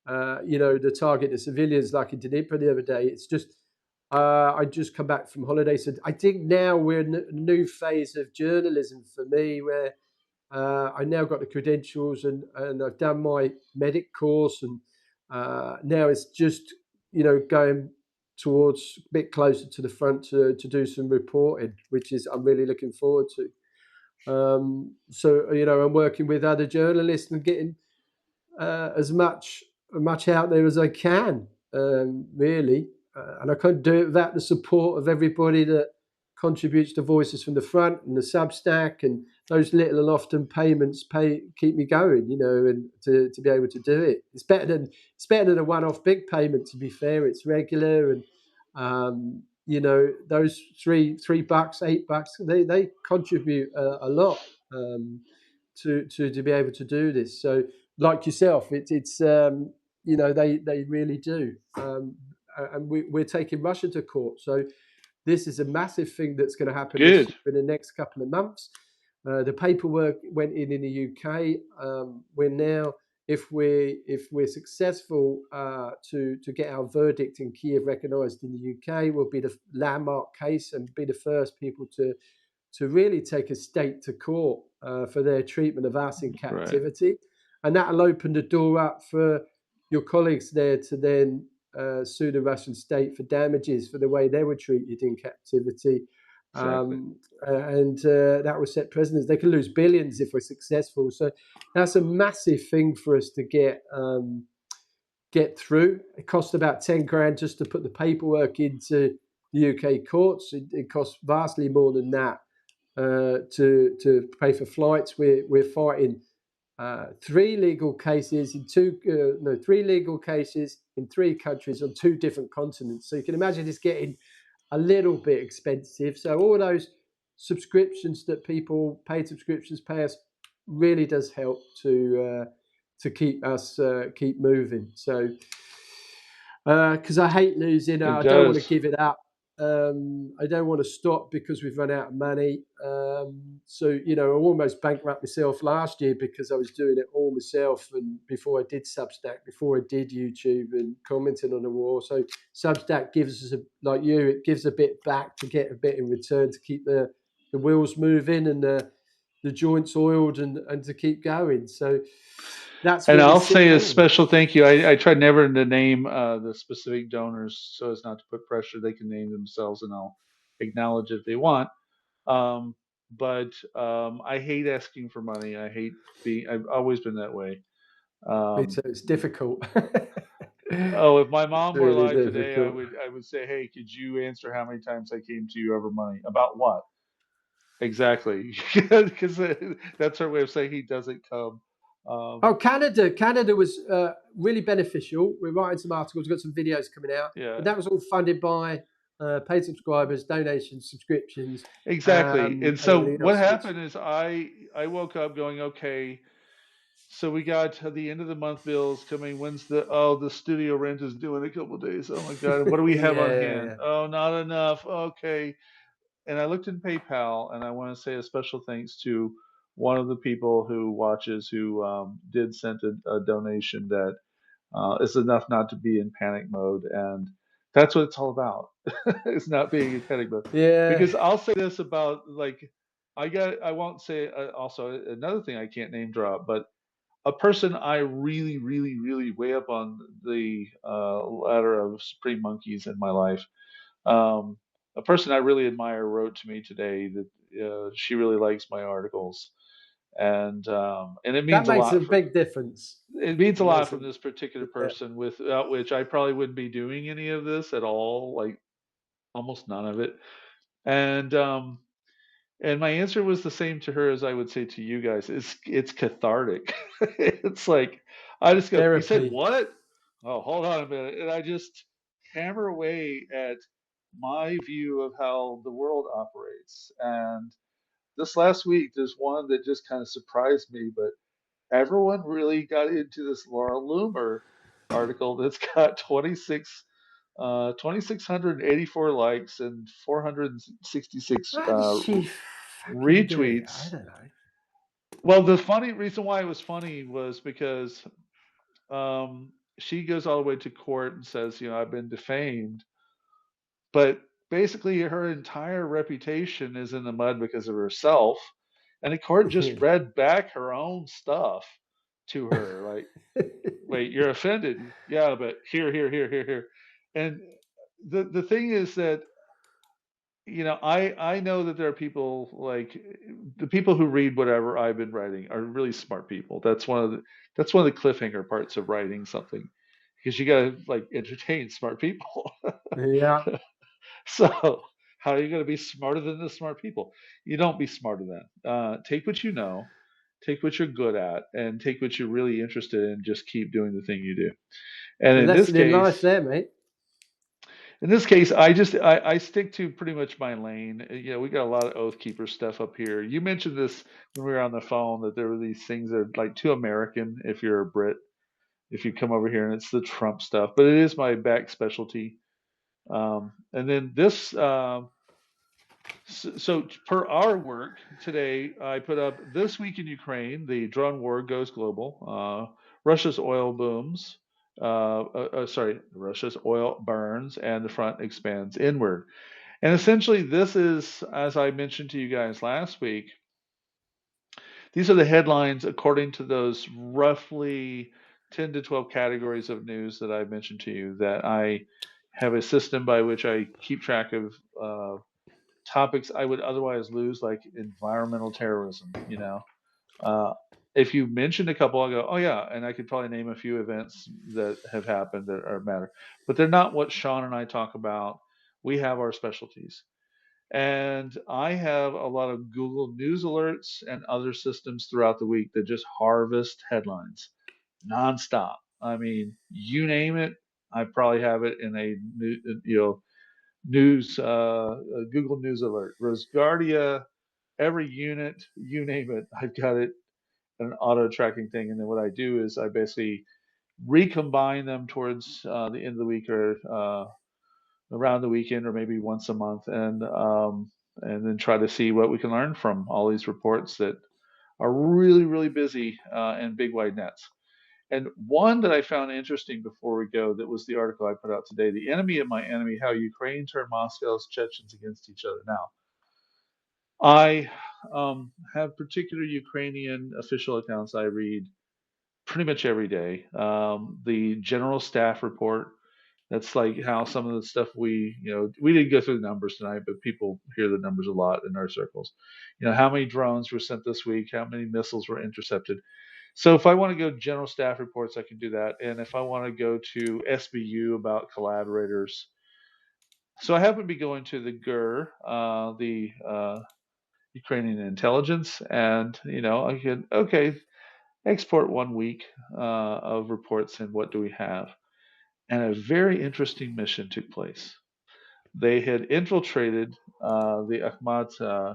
The target of civilians, like in Dnipro the other day, it's just, I just come back from holiday. So I think now we're in a new phase of journalism for me where I now got the credentials and I've done my medic course. And now it's just, going towards a bit closer to the front to do some reporting, which is I'm really looking forward to. I'm working with other journalists and getting as much out there as I can, really. And I couldn't do it without the support of everybody that contributes to Voices from the Front and the Substack, and those little and often payments keep me going, and to be able to do it. It's better than a one-off big payment, to be fair. It's regular, and those $3, $8, they contribute a lot to be able to do this. So, like yourself, it's they really do, and we're taking Russia to court. So this is a massive thing that's going to happen in the next couple of months. The paperwork went in the UK. We're now, if we're successful to get our verdict in Kiev recognised in the UK, we'll be the landmark case and be the first people to really take a state to court for their treatment of us in captivity. Right. And that'll open the door up for your colleagues there to then sue the Russian state for damages for the way they were treated in captivity. Exactly. And that will set precedents. They can lose billions if we're successful. So that's a massive thing for us to get through. It cost about 10 grand just to put the paperwork into the UK courts. It costs vastly more than that to pay for flights. We're fighting three legal cases in three countries on two different continents. So you can imagine it's getting a little bit expensive. So all those subscriptions that people paid subscriptions pay us really does help to keep us keep moving. So because I hate losing, I don't want to give it up. I don't want to stop because we've run out of money. I almost bankrupted myself last year because I was doing it all myself. And before I did Substack, before I did YouTube and commenting on the war. So Substack gives us, it gives a bit back to get a bit in return to keep the wheels moving and the joints oiled and to keep going. So that's. And I'll say a special thank you. I try never to name the specific donors so as not to put pressure. They can name themselves, and I'll acknowledge if they want. But I hate asking for money. I've always been that way. It's difficult. If my mom were alive today, I would say, hey, could you answer how many times I came to you over money? About what? Exactly. Because that's her way of saying he doesn't come. Canada was really beneficial. We're writing some articles, we've got some videos coming out. Yeah. But that was all funded by paid subscribers, donations, subscriptions. Exactly. And so what happened is I woke up going, okay, So we got the end of the month bills coming. When's the studio rent is due in a couple of days. Oh my God. And what do we have on hand? Yeah. Oh, not enough. Okay. And I looked in PayPal, and I want to say a special thanks to one of the people who watches who did send a donation that is enough not to be in panic mode. And that's what it's all about. It's not being in panic mode. Yeah. Because I'll say this about like, I won't say also another thing I can't name drop, but a person I really, really, really way up on the ladder of supreme monkeys in my life. Um, a person I really admire wrote to me today that she really likes my articles, and it That means a makes a lot for big difference. it means a It lot makes a from this particular yeah. person, without which I probably wouldn't be doing any of this at all, like almost none of it. And and my answer was the same to her as I would say to you guys. It's cathartic. It's like I just go, "You said Therapy. what? Oh, hold on a minute." And I just hammer away at my view of how the world operates. And this last week, there's one that just kind of surprised me, but everyone really got into this Laura Loomer article that's got 2,684 likes and 466 How did she fucking do it? I retweets. don't know. Well, the funny reason why it was funny was because she goes all the way to court and says, I've been defamed, but basically her entire reputation is in the mud because of herself, and the court just read back her own stuff to her, like, wait, you're offended? Yeah, but here. And the thing is that I know that there are people like the people who read whatever I've been writing are really smart people. That's one of the cliffhanger parts of writing something, because you got to like entertain smart people. Yeah. So how are you going to be smarter than the smart people? You don't be smarter than. Take what you know, take what you're good at, and take what you're really interested in. Just keep doing the thing you do. And It's a lesson in life there, mate. in this case, I stick to pretty much my lane. We got a lot of Oath Keeper stuff up here. You mentioned this when we were on the phone, that there were these things that are like too American if you're a Brit, if you come over here, and it's the Trump stuff. But it is my back specialty. And then this, so per our work today, I put up this week in Ukraine, the drone war goes global. Russia's oil booms. Sorry, Russia's oil burns and the front expands inward. And essentially, this is, as I mentioned to you guys last week, these are the headlines according to those roughly 10 to 12 categories of news that I mentioned to you, that I have a system by which I keep track of topics I would otherwise lose, like environmental terrorism. Uh, if you mentioned a couple, I'll go, oh yeah, and I could probably name a few events that have happened that are matter, but they're not what Sean and I talk about. We have our specialties. And I have a lot of Google News alerts and other systems throughout the week that just harvest headlines nonstop. I mean, you name it, I probably have it in a news Google News alert. Rosgardia, every unit, you name it, I've got it in an auto tracking thing. And then what I do is I basically recombine them towards the end of the week, or around the weekend, or maybe once a month, and then try to see what we can learn from all these reports that are really, really busy and big wide nets. And one that I found interesting before we go, that was the article I put out today, "The Enemy of My Enemy: How Ukraine Turned Moscow's Chechens Against Each Other." Now, I have particular Ukrainian official accounts I read pretty much every day. The General Staff Report, that's like how some of the stuff we didn't go through the numbers tonight, but people hear the numbers a lot in our circles. How many drones were sent this week, how many missiles were intercepted. So if I want to go general staff reports, I can do that. And if I want to go to SBU about collaborators, so I happen to be going to the GUR, the Ukrainian intelligence, and I can export 1 week of reports, and what do we have? And a very interesting mission took place. They had infiltrated the Akhmat uh,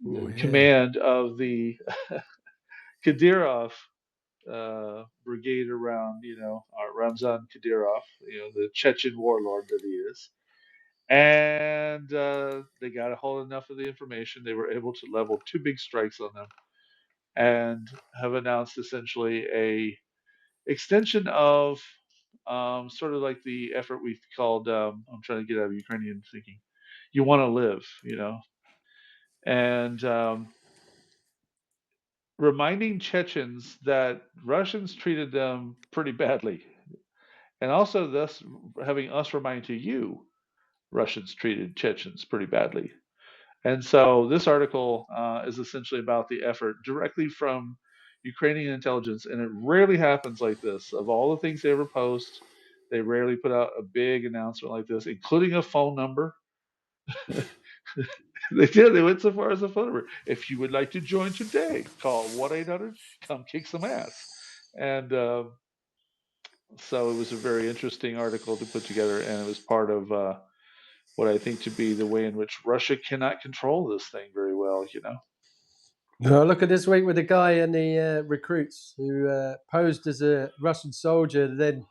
Oh yeah. command of the Kadyrov brigade around, Ramzan Kadyrov, the Chechen warlord that he is. And they got a hold of enough of the information. They were able to level two big strikes on them and have announced essentially a extension of sort of like the effort we called, I'm trying to get out of Ukrainian thinking, you want to live, and reminding Chechens that Russians treated them pretty badly, and also thus having us remind to you Russians treated Chechens pretty badly. And so this article is essentially about the effort directly from Ukrainian intelligence, and it rarely happens like this. Of all the things they ever post, they rarely put out a big announcement like this, including a phone number. They did. They went so far as a phone number. If you would like to join today, call 1-800. Come kick some ass. And so it was a very interesting article to put together, and it was part of what I think to be the way in which Russia cannot control this thing very well. No, look at this week with the guy and the recruits who posed as a Russian soldier, then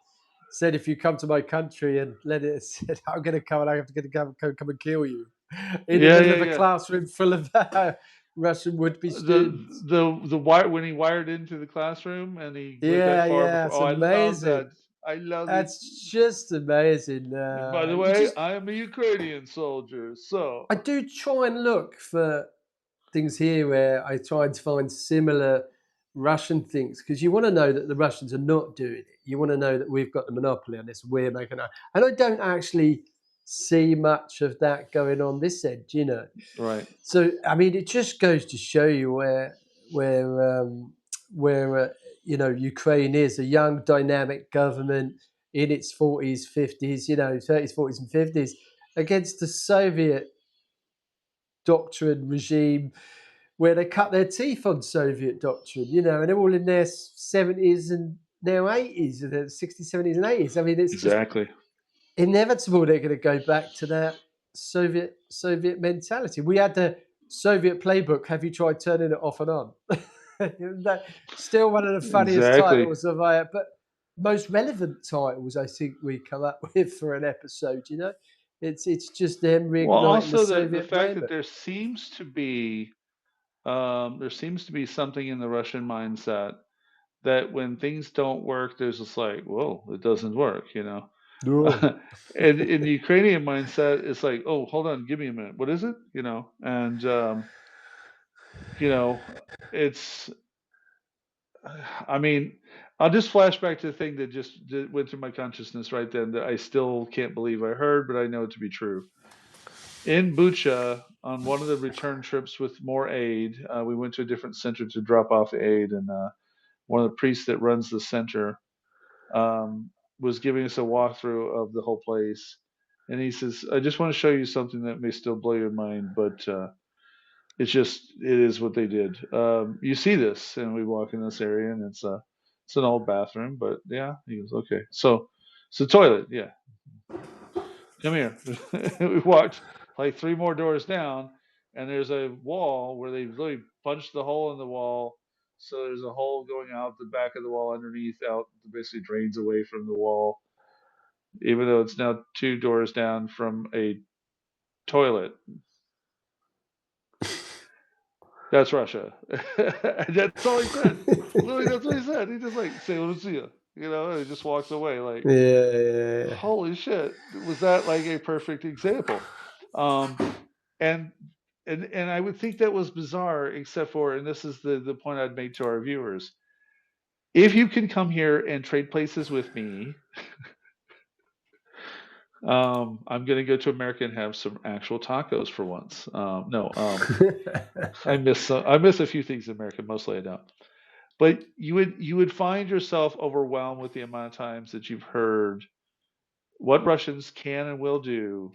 said, "If you come to my country," and said, "I'm going to come and I'm going to come and kill you," in the Yeah, middle yeah, of a yeah. classroom full of Russian would-be students. The wire when he wired into the classroom and he went that Yeah, far yeah, before. it's Oh, I love amazing. that. I love it. That's just amazing. And by the You way, just, I am a Ukrainian soldier, so I do try and look for things here where I try to find similar Russian things because you want to know that the Russians are not doing it. You want to know that we've got the monopoly on this. We're making it, and I don't actually see much of that going on this end. right. So I mean, it just goes to show you where where Ukraine is a young, dynamic government in its 40s, 50s, 30s, 40s, and 50s against the Soviet doctrine regime where they cut their teeth on Soviet doctrine, and they're all in their 70s and now 80s, and their 60s, 70s, and 80s. I mean, it's just Exactly. inevitable they're going to go back to that Soviet mentality. We had the Soviet playbook. Have you tried turning it off and on? That still one of the funniest Exactly. titles of but most relevant titles I think we come up with for an episode. It's just them Well, reigniting the also the Soviet fact that playbook. there seems to be something in the Russian mindset that when things don't work, there's just like, whoa, it doesn't work. No. And in the Ukrainian mindset, it's like, oh, hold on, give me a minute. What is it? And you know, it's. I mean, I'll just flash back to the thing that just went through my consciousness right then that I still can't believe I heard, but I know it to be true. In Bucha, on one of the return trips with more aid, we went to a different center to drop off aid, and one of the priests that runs the center was giving us a walkthrough of the whole place. And he says, I just want to show you something that may still blow your mind, but it is what they did. You see this, and we walk in this area, and it's an old bathroom, but yeah. He goes, okay, so it's a toilet, yeah. Come here. We walked like three more doors down, and there's a wall where they literally punched the hole in the wall. So there's a hole going out the back of the wall underneath, out basically drains away from the wall, even though it's now two doors down from a toilet. That's Russia. And that's all he said. Literally, that's what he said. He just like say Lucia, and he just walks away. Like, Yeah. holy shit, was that like a perfect example? Um, and and I would think that was bizarre, except for, and this is the point I'd make to our viewers. If you can come here and trade places with me, I'm gonna go to America and have some actual tacos for once. No, I miss a few things in America. Mostly I don't. But you would find yourself overwhelmed with the amount of times that you've heard what Russians can and will do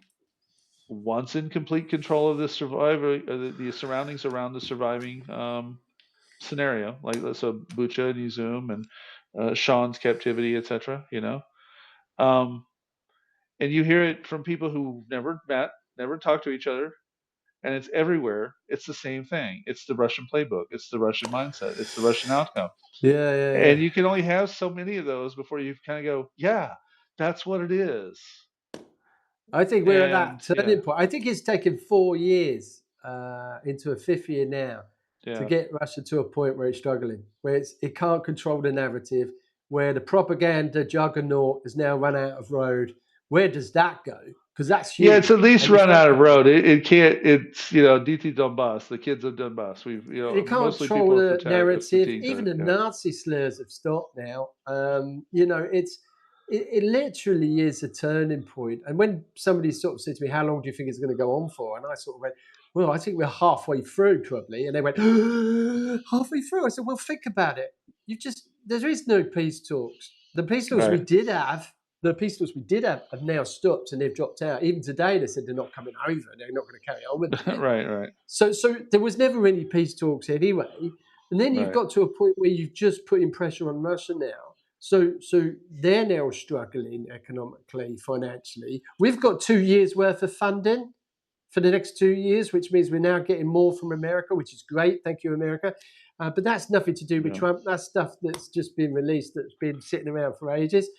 once in complete control of the survivor, the surroundings around the surviving scenario, like so Bucha and Izum and Sean's captivity, etc. Um, and you hear it from people who never met, never talked to each other, and it's everywhere. It's the same thing. It's the Russian playbook. It's the Russian mindset. It's the Russian outcome. Yeah, yeah, And yeah. you can only have so many of those before you kind of go, yeah, that's what it is. I think we're at And that yeah, turning point. I think it's taken 4 years into a fifth year now to yeah, get Russia to a point where it's struggling, where it can't control the narrative, where the propaganda juggernaut has now run out of road. Where does that go? Because that's yeah. It's huge, at least and it's run not out of going. road. It can't. It's DT Donbass, the kids of Donbass. We've You can't mostly control people are the narrative. fatigued on Even it. the Yeah, Nazi slurs have stopped now. It literally is a turning point. And when somebody sort of said to me, "How long do you think it's going to go on for?" and I sort of went, "Well, I think we're halfway through, probably." And they went, "Halfway through?" I said, "Well, think about it. There is no peace talks. The peace talks we right, did have." The peace talks we did have now stopped and they've dropped out. Even today, they said they're not coming over. They're not going to carry on with it. right, right, So there was never any peace talks anyway. And then you've right. got to a point where you've just putting pressure on Russia now. So they're now struggling economically, financially. We've got 2 years worth of funding for the next 2 years, which means we're now getting more from America, which is great. Thank you, America. But that's nothing to do with Yeah. Trump. That's stuff that's just been released, that's been sitting around for ages.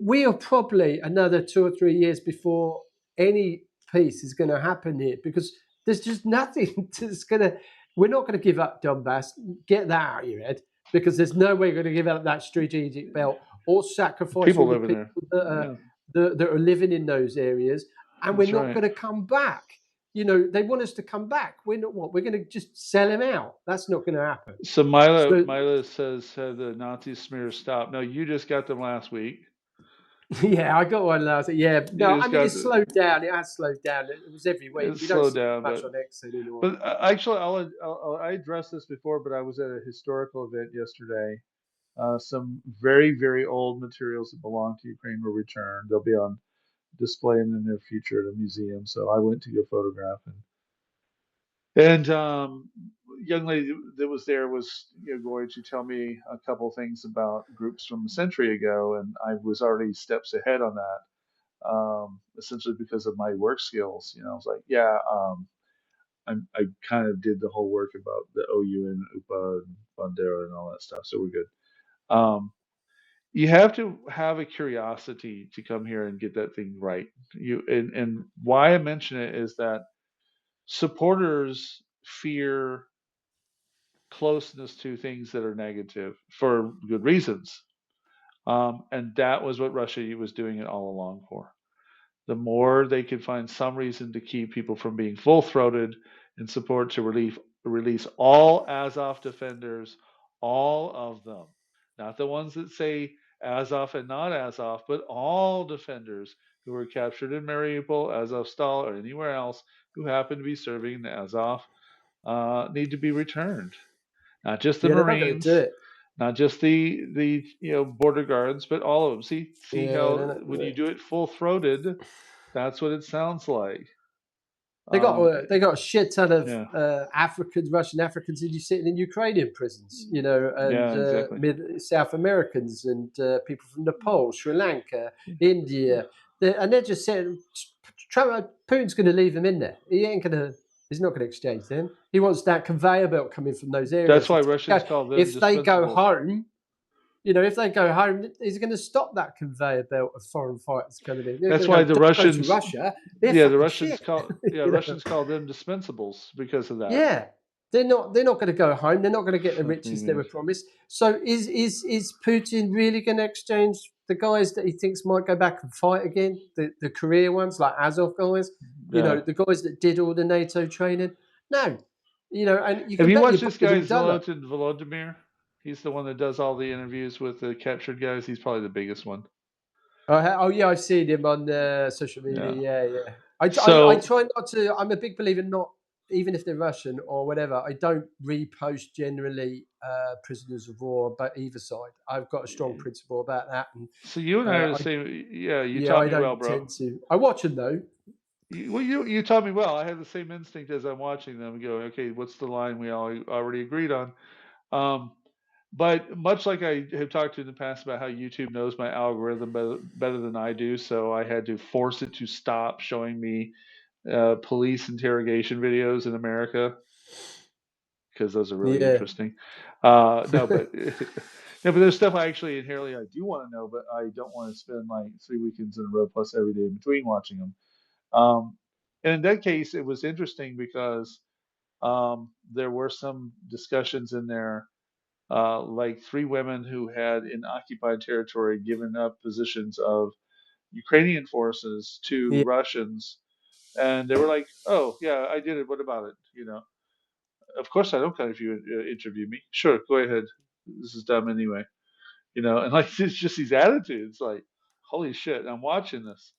We are probably another 2 or 3 years before any peace is going to happen here because there's just nothing that's going to. We're not going to give up Donbass. Get that out of your head because there's no way we're going to give up that strategic belt or sacrifice People all the living people there. Yeah, that are living in those areas. And we're that's not right. going to come back. They want us to come back. We're not what? We're going to just sell them out. That's not going to happen. So Mila So Mila says the Nazi smear stopped. No, you just got them last week. yeah, I got one last. Yeah, You no, I just mean got it's slowed down. It has slowed down. It was every week. it's We don't slowed see down, much on X anymore. but actually, I addressed this before, but I was at a historical event yesterday. Some very very old materials that belong to Ukraine were returned. They'll be on display in the near future at a museum. So I went to go photograph and young lady that was there was going to tell me a couple things about groups from a century ago, and I was already steps ahead on that. Essentially because of my work skills. I was like, yeah, I kind of did the whole work about the OU and UPA and Bandera and all that stuff, so we're good. You have to have a curiosity to come here and get that thing right. And why I mention it is that supporters fear closeness to things that are negative for good reasons. And that was what Russia was doing it all along for. The more they could find some reason to keep people from being full throated in support to release all Azov defenders, all of them, not the ones that say Azov and not Azov, but all defenders who were captured in Mariupol, Azovstal, or anywhere else who happen to be serving the Azov need to be returned. Not just the Yeah, they're not going to do Marines, it. not just the border guards, but all of them. See Yeah, how they're not. when you do it full throated, that's what it sounds like. They got Um, they got a shit ton of yeah, Africans, Russian Africans, sitting in Ukrainian prisons, and yeah, exactly. South Americans and people from Nepal, Sri Lanka, India, and they're just saying Putin's going to leave them in there. He's not going to exchange them. He wants that conveyor belt coming from those That's areas. why Russians call them If they go dispensables. home, he's going to stop that conveyor belt of foreign fighters coming in. They're That's going to why go, the don't go to Russians, Russia. They're yeah, the fucking Russians shit. call, yeah, you know? Russians call them dispensables because of that. Yeah, they're not going to go home. They're not going to get the Fuck me, riches they man. were promised. So is Putin really going to exchange the guys that he thinks might go back and fight again, the career ones like Azov guys, Yeah. the guys that did all the NATO training? No, and you Have can you bet your watched this bottom guy dollar. Zlotin Volodymyr? He's the one that does all the interviews with the captured guys. He's probably the biggest one. Oh yeah, I've seen him on social media. Yeah. Yeah, yeah. I So try not to. I'm a big believer not even if they're Russian or whatever. I don't repost generally prisoners of war, but either side. I've got a strong principle about that, and So you and I are the I same. Yeah, you yeah, taught I me well, don't bro. tend to. I watch them though. You taught me well. I have the same instinct as I'm watching them. Go, okay, what's the line we all already agreed on? Um, but much like I have talked to in the past about how YouTube knows my algorithm better than I do, so I had to force it to stop showing me police interrogation videos in America because those are really Yeah. interesting. No, but no, but there's stuff I actually inherently I do want to know, but I don't want to spend like 3 weekends in a row plus every day in between watching them. Um, and in that case, it was interesting because there were some discussions in there, like 3 women who had in occupied territory given up positions of Ukrainian forces to Yeah. Russians, and they were like, "Oh yeah, I did it. What about it?" Of course I don't care if you interview me. Sure, go ahead. This is dumb anyway. And like it's just these attitudes, like, holy shit, I'm watching this.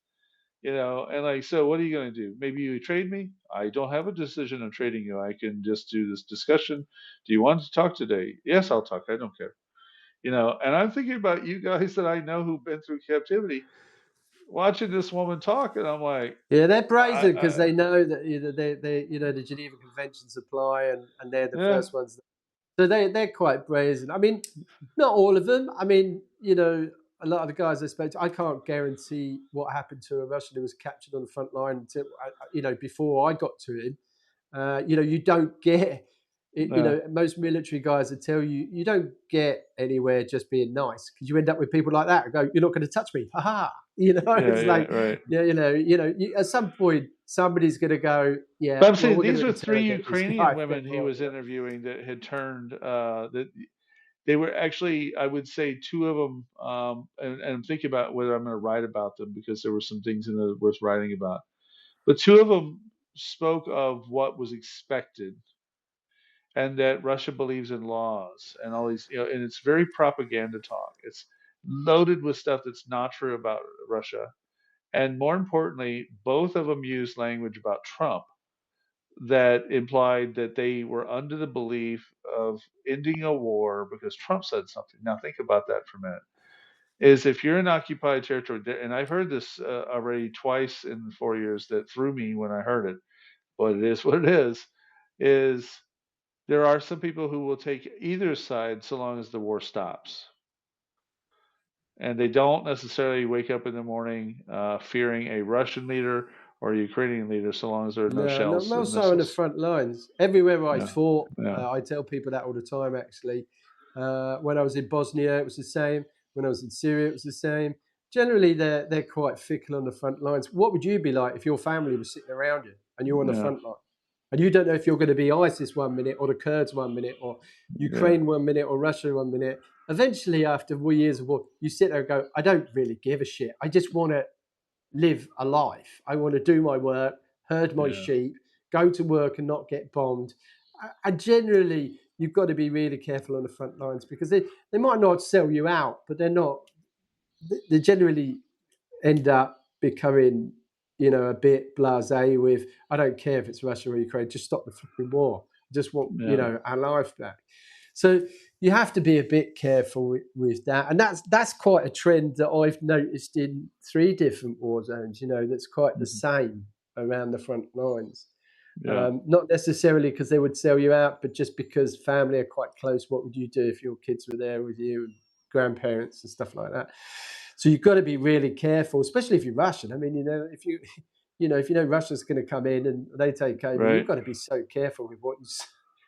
And like, so what are you going to do? Maybe you trade me? I don't have a decision on trading you. I can just do this discussion. Do you want to talk today? Yes, I'll talk. I don't care. And I'm thinking about you guys that I know who've been through captivity, watching this woman talk, and I'm like, Yeah, they're I, brazen because I they know that they the Geneva Conventions apply, and they're the yeah, first ones. So they're quite brazen. I mean, not all of them. I mean, a lot of the guys I spoke to, I can't guarantee what happened to a Russian who was captured on the front line until before I got to him. You don't get it, yeah, most military guys would tell you you don't get anywhere just being nice because you end up with people like that who go, "You're not going to touch me," ha ha. yeah, It's yeah, like, right. yeah, at some point somebody's going to go, But yeah, I'm well, saying we're going these to were three interrogate this Ukrainian guy a women bit he more. was interviewing that had turned that they were actually, I would say, two of them, and I'm thinking about whether I'm going to write about them because there were some things in there worth writing about. But two of them spoke of what was expected and that Russia believes in laws and all these, and it's very propaganda talk. It's loaded with stuff that's not true about Russia. And more importantly, both of them used language about Trump that implied that they were under the belief of ending a war because Trump said something. Now, think about that for a minute. Is if you're in occupied territory, and I've heard this already twice in 4 years that threw me when I heard it, but it is what it is there are some people who will take either side so long as the war stops. And they don't necessarily wake up in the morning fearing a Russian leader or a Ukrainian leader so long as there are no No, not shells more and so on the missiles. front lines. Everywhere I Yeah, fought, yeah, I tell people that all the time. Actually, when I was in Bosnia, it was the same. When I was in Syria, it was the same. Generally, they're quite fickle on the front lines. What would you be like if your family was sitting around you and you're on the yeah, front line, and you don't know if you're going to be ISIS 1 minute or the Kurds 1 minute or yeah, Ukraine 1 minute or Russia 1 minute? Eventually, after years of war, you sit there and go, "I don't really give a shit. I just want to live a life. I want to do my work, herd my yeah, sheep, go to work and not get bombed." And generally, you've got to be really careful on the front lines because they might not sell you out, but they generally end up becoming, a bit blasé with, I don't care if it's Russia or Ukraine, just stop the fucking war. I just want, yeah. our life back. So you have to be a bit careful with that. And that's quite a trend that I've noticed in 3 different war zones, that's quite the Mhm. same around the front lines. Yeah, Not necessarily because they would sell you out, but just because family are quite close. What would you do if your kids were there with you, and grandparents and stuff like that? So you've got to be really careful, especially if you're Russian. I mean, if you, if Russia's going to come in and they take over, you've right. got to be so careful with what you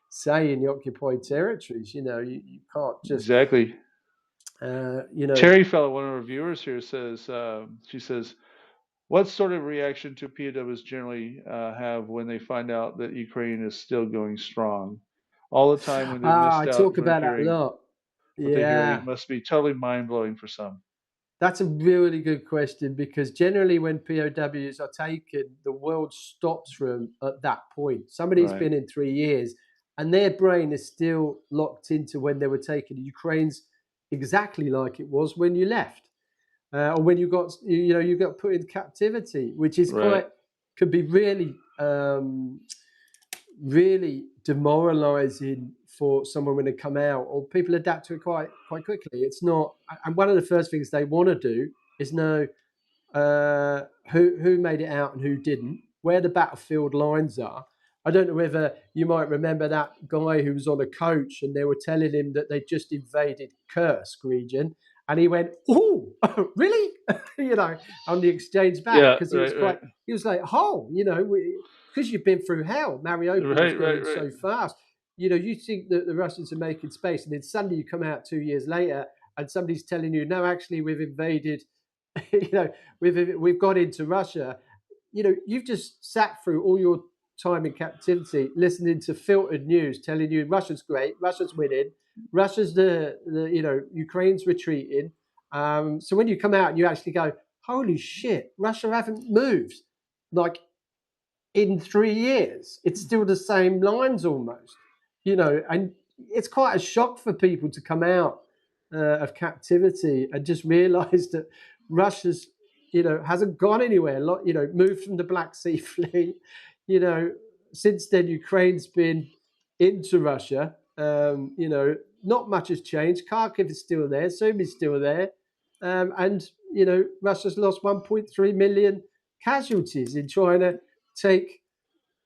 say in the occupied territories. You can't just, Exactly. uh, you know, Terry Fellow, one of our viewers here, says, she says, what sort of reaction do POWs generally have when they find out that Ukraine is still going strong? All the time when they I missed out talk for about that a hearing lot. what they're hearing Yeah. must be totally mind blowing for some. That's a really good question because generally, when POWs are taken, the world stops for them at that point. Somebody's Right, been in 3 years and their brain is still locked into when they were taken. Ukraine's exactly like it was when you left, or when you got put in captivity, which is right, could be really really demoralizing for someone when they come out, or people adapt to it quite quickly. It's not, and one of the first things they want to do is know who made it out and who didn't, where the battlefield lines are. I don't know whether you might remember that guy who was on a coach and they were telling him that they just invaded Kursk region, And he went, "Oh, really?" On the exchange back, Yeah, because right. he was like, "Oh, because you've been through hell. Mariupol's going so fast. You think that the Russians are making space, and then suddenly you come out 2 years later, and somebody's telling you, no, actually, we've invaded. We've got into Russia. You've just sat through all your time in captivity, listening to filtered news telling you Russia's great, Russia's winning, Russia's the Ukraine's retreating. So when you come out and you actually go, holy shit, Russia haven't moved like in 3 years. It's still the same lines almost, and it's quite a shock for people to come out of captivity and just realize that Russia's, hasn't gone anywhere. Moved from the Black Sea Fleet, since then Ukraine's been into Russia. Not much has changed. Kharkiv is still there. Sumi's still there. And Russia's lost 1.3 million casualties in trying to take,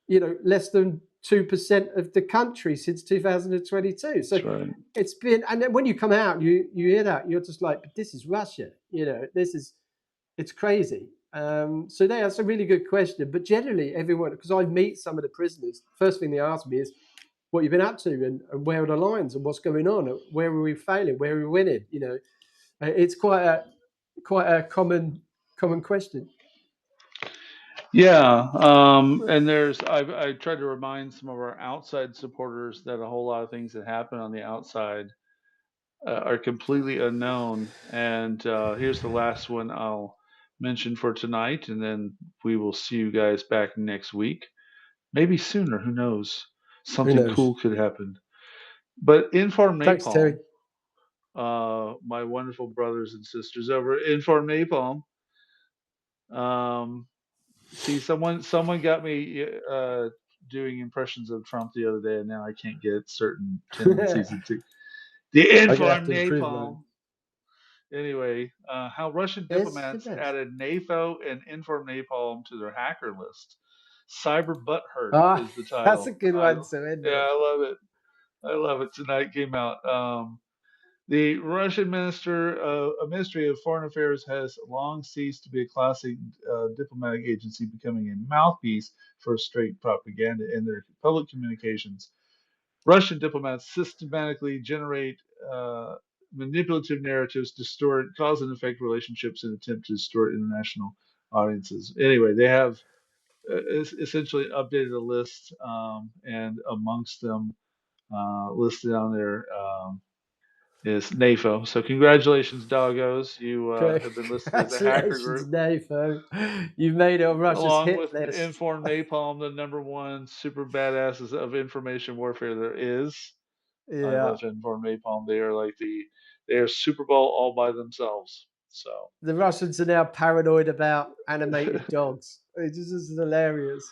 less than 2% of the country since 2022. So right. It's been, and then when you come out, you hear that, you're just like, but this is Russia, it's crazy. So that's a really good question. But generally, everyone, because I meet some of the prisoners, first thing they ask me is, what you've been up to, and where are the lines, and what's going on, and where are we failing, where are we winning? It's quite a common question. Yeah, and I tried to remind some of our outside supporters that a whole lot of things that happen on the outside are completely unknown. And here's the last one I'll mention for tonight, and then we will see you guys back next week. Maybe sooner, who knows? Who Something knows? cool could happen. But Inform Thanks, Terry. Napalm, my wonderful brothers and sisters over at Inform Napalm, see, someone got me doing impressions of Trump the other day, and now I can't get certain tendencies into the I'm gonna have Inform to improve mine. Napalm. Anyway, how Russian It's the diplomats best. added NATO and Inform Napalm to their hacker list. Cyber Butthurt Ah, is the that's a title. good one to end Yeah, on. I love it. I love it. Tonight came out. The Russian Ministry of Foreign Affairs has long ceased to be a classic diplomatic agency, becoming a mouthpiece for straight propaganda in their public communications. Russian diplomats systematically generate manipulative narratives, distort cause and effect relationships, and attempt to distort international audiences. Anyway, they have essentially updated a list, and amongst them, listed on there, is NATO. So congratulations, doggos. You have been listed as a hacker Congratulations, group, Nathan. You've made it on Russia's along hit with list. Inform Napalm, the number one super badasses of information warfare there is. I Yeah. love Inform Napalm. They are Super Bowl all by themselves. So The Russians are now paranoid about animated dogs. It's just hilarious.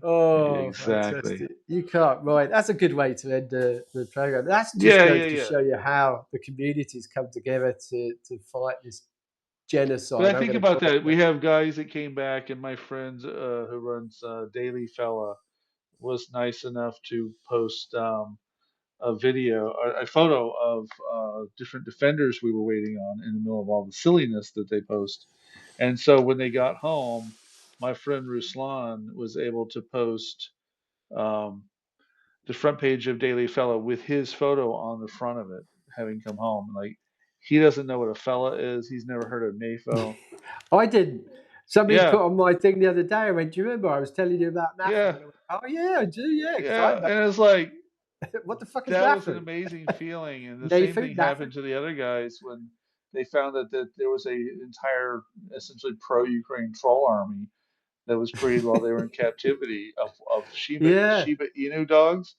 Oh, exactly. fantastic. You can't, right. That's a good way to end the program. That just Yeah, goes yeah, to yeah. show you how the communities come together to fight this But I genocide. I'm think going to about call it that. We that. have guys that came back, and my friend who runs Daily Fella was nice enough to post a video, a photo of different defenders we were waiting on in the middle of all the silliness that they post. And so when they got home, my friend Ruslan was able to post um, the front page of Daily Fella with his photo on the front of it, having come home. Like, he doesn't know what a fella is. He's never heard of NAFO. I didn't. Somebody Yeah, put on my thing the other day. I went, do you remember I was telling you about NAFO? yeah, And I went, oh, yeah, I do, yeah, because I yeah. know. And it's like, What the fuck is that was an NAFO? amazing feeling. And the same NAFO? thing NAFO? happened to the other guys when they found that there was a entire, essentially pro-Ukraine troll army that was breeding while they were in captivity of Yeah. Shiba Inu dogs.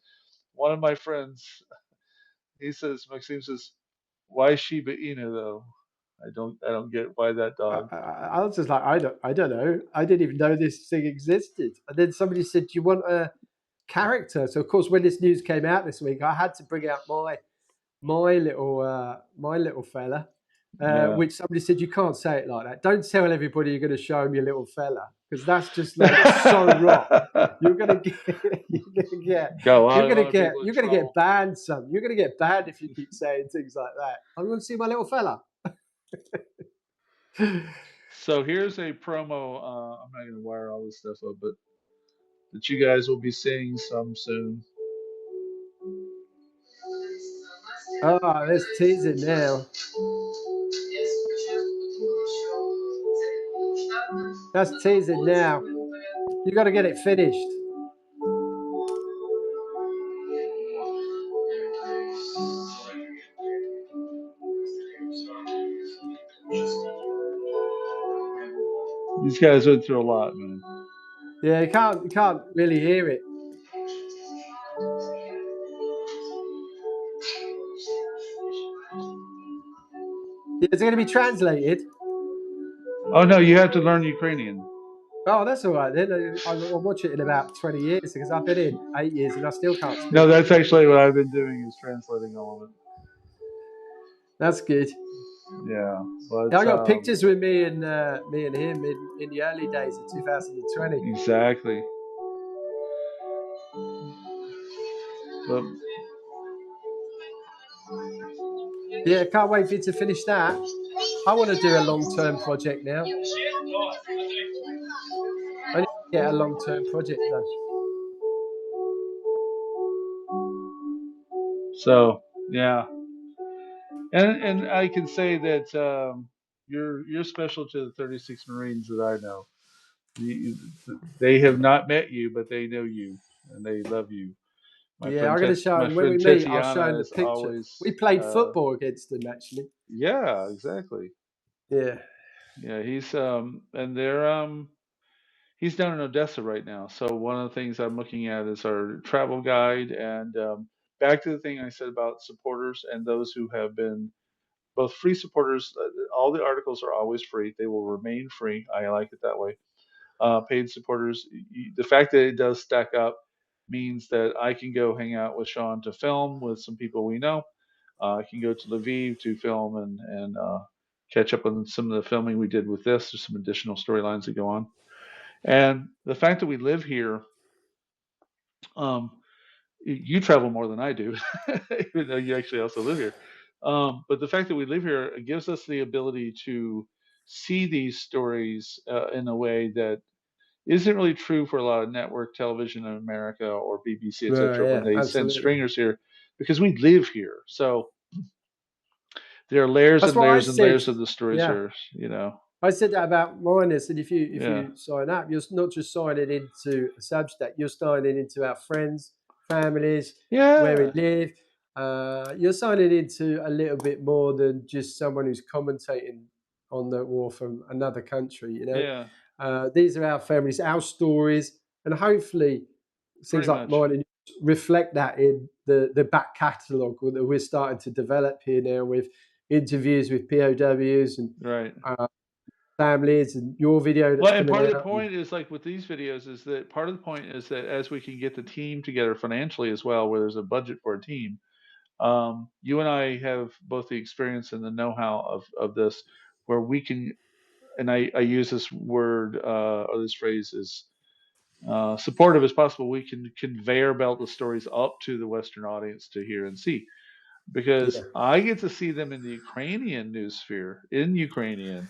One of my friends, Maxime says, "Why Shiba Inu though? I don't get why that dog." I was just like, I don't know. I didn't even know this thing existed. And then somebody said, do you want a character? So of course, when this news came out this week, I had to bring out my little fella. which somebody said, you can't say it like that. Don't tell everybody you're going to show them your little fella, because that's just like so wrong. You're going to get banned. You're going to get banned if you keep saying things like that. I'm going to see my little fella. So here's a promo. I'm not going to wire all this stuff up, but that you guys will be seeing some soon. Oh, let's tease it now. Let's tease it now. You got to get it finished. These guys went through a lot, man. Yeah, you can't really hear it. Is it going to be translated? Oh no, you have to learn Ukrainian. Oh, that's all right then. I'll watch it in about 20 years, because I've been in 8 years and I still can't speak. No, that's actually what I've been doing, is translating all of it. That's good. Yeah, but I got pictures with me and him in the early days of 2020. Exactly. But yeah, can't wait for you to finish that. I want to do a long-term project now. I need to get a long-term project done. So yeah, and I can say that you're special to the 36 Marines that I know. They have not met you, but they know you and they love you. Yeah, I'm going to show my him when we friend meet. I'll show him Tatiana the is picture. always. We played football against him, actually. Yeah, exactly. Yeah. Yeah, he's and they're he's down in Odessa right now. So one of the things I'm looking at is our travel guide, and back to the thing I said about supporters and those who have been both free supporters. All the articles are always free; they will remain free. I like it that way. Paid supporters, the fact that it does stack up means that I can go hang out with Sean to film with some people we know. I can go to Lviv to film and catch up on some of the filming we did with this. There's some additional storylines that go on. And the fact that we live here, um, you travel more than I do, even though you actually also live here. But the fact that we live here gives us the ability to see these stories in a way that isn't really true for a lot of network television in America or BBC, etc. When Yeah, they send absolutely. stringers here, because we live here, so there are layers That's and what I layers and said. layers of the stories Yeah. here. I said that about Minus, and if Yeah. you sign up, you're not just signing into a Substack, you're signing into our friends, families, where we Yeah. live. You're signing into a little bit more than just someone who's commentating on the war from another country. Yeah. These are our families, our stories, and hopefully things Pretty like much. mine reflect that in the back catalogue that we're starting to develop here now, with interviews with POWs and Right. families, and your video that's Well, and coming part of the out. point is, like with these videos, is that part of the point is that as we can get the team together financially as well, where there's a budget for a team, you and I have both the experience and the know-how of this, where we can, and I use this word or this phrase as supportive as possible. We can conveyor belt the stories up to the Western audience to hear and see, because Yeah. I get to see them in the Ukrainian news sphere, in Ukrainian,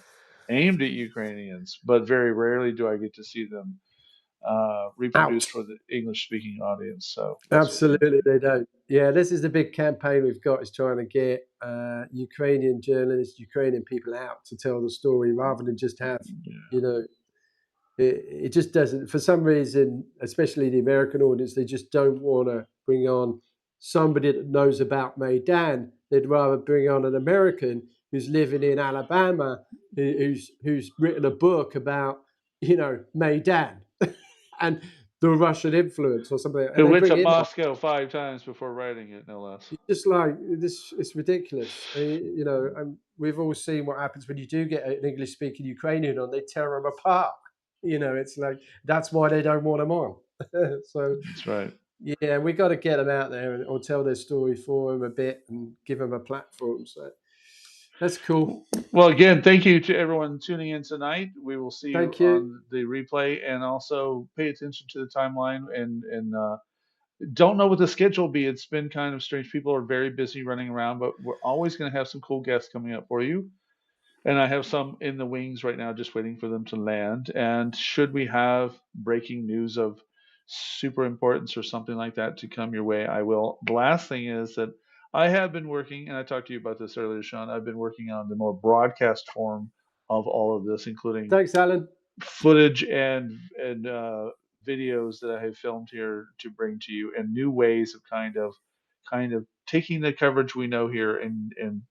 aimed at Ukrainians, but very rarely do I get to see them Out. reproduced for the English speaking audience. So that's what's been Absolutely, good. they don't. Yeah, this is the big campaign we've got, is trying to get Ukrainian journalists, Ukrainian people out to tell the story, rather than just have, Yeah. you know, it just doesn't, for some reason, especially the American audience, they just don't want to bring on somebody that knows about Maidan. They'd rather bring on an American who's living in Alabama, who's written a book about, Maidan and the Russian influence or something, and Who they went bring to him on. Moscow 5 times before writing it, no less. It's just like this. It's ridiculous. And we've all seen what happens when you do get an English-speaking Ukrainian on. They tear them apart. It's like, that's why they don't want them on. So That's right. yeah, we got to get them out there or tell their story for them a bit and give them a platform. So That's cool. Well, again, thank you to everyone tuning in tonight. We will see you Thank you. on the replay, and also pay attention to the timeline. And don't know what the schedule will be. It's been kind of strange. People are very busy running around, but we're always going to have some cool guests coming up for you. And I have some in the wings right now, just waiting for them to land. And should we have breaking news of super importance or something like that to come your way, I will. The last thing is that I have been working, and I talked to you about this earlier, Sean. I've been working on the more broadcast form of all of this, including Thanks, Alan. footage and videos that I have filmed here to bring to you, and new ways of kind of taking the coverage we know here and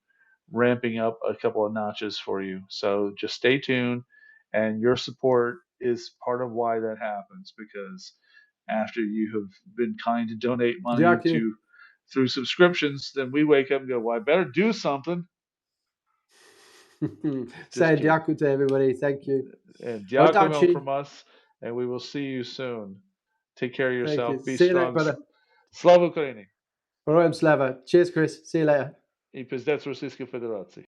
ramping up a couple of notches for you. So just stay tuned, and your support is part of why that happens, because after you have been kind to donate money Dziękuję. to through subscriptions, then we wake up and go, well, I better do something. Just Saying kidding. dziękuję to everybody. Thank you. And Giacomo Odachi. from us, and we will see you soon. Take care of Thank you. yourself. Be See you later, strong. brother. Slava Ukraini. All right, Slava. Cheers, Chris. See you later. I pizdeць Російської Федерації.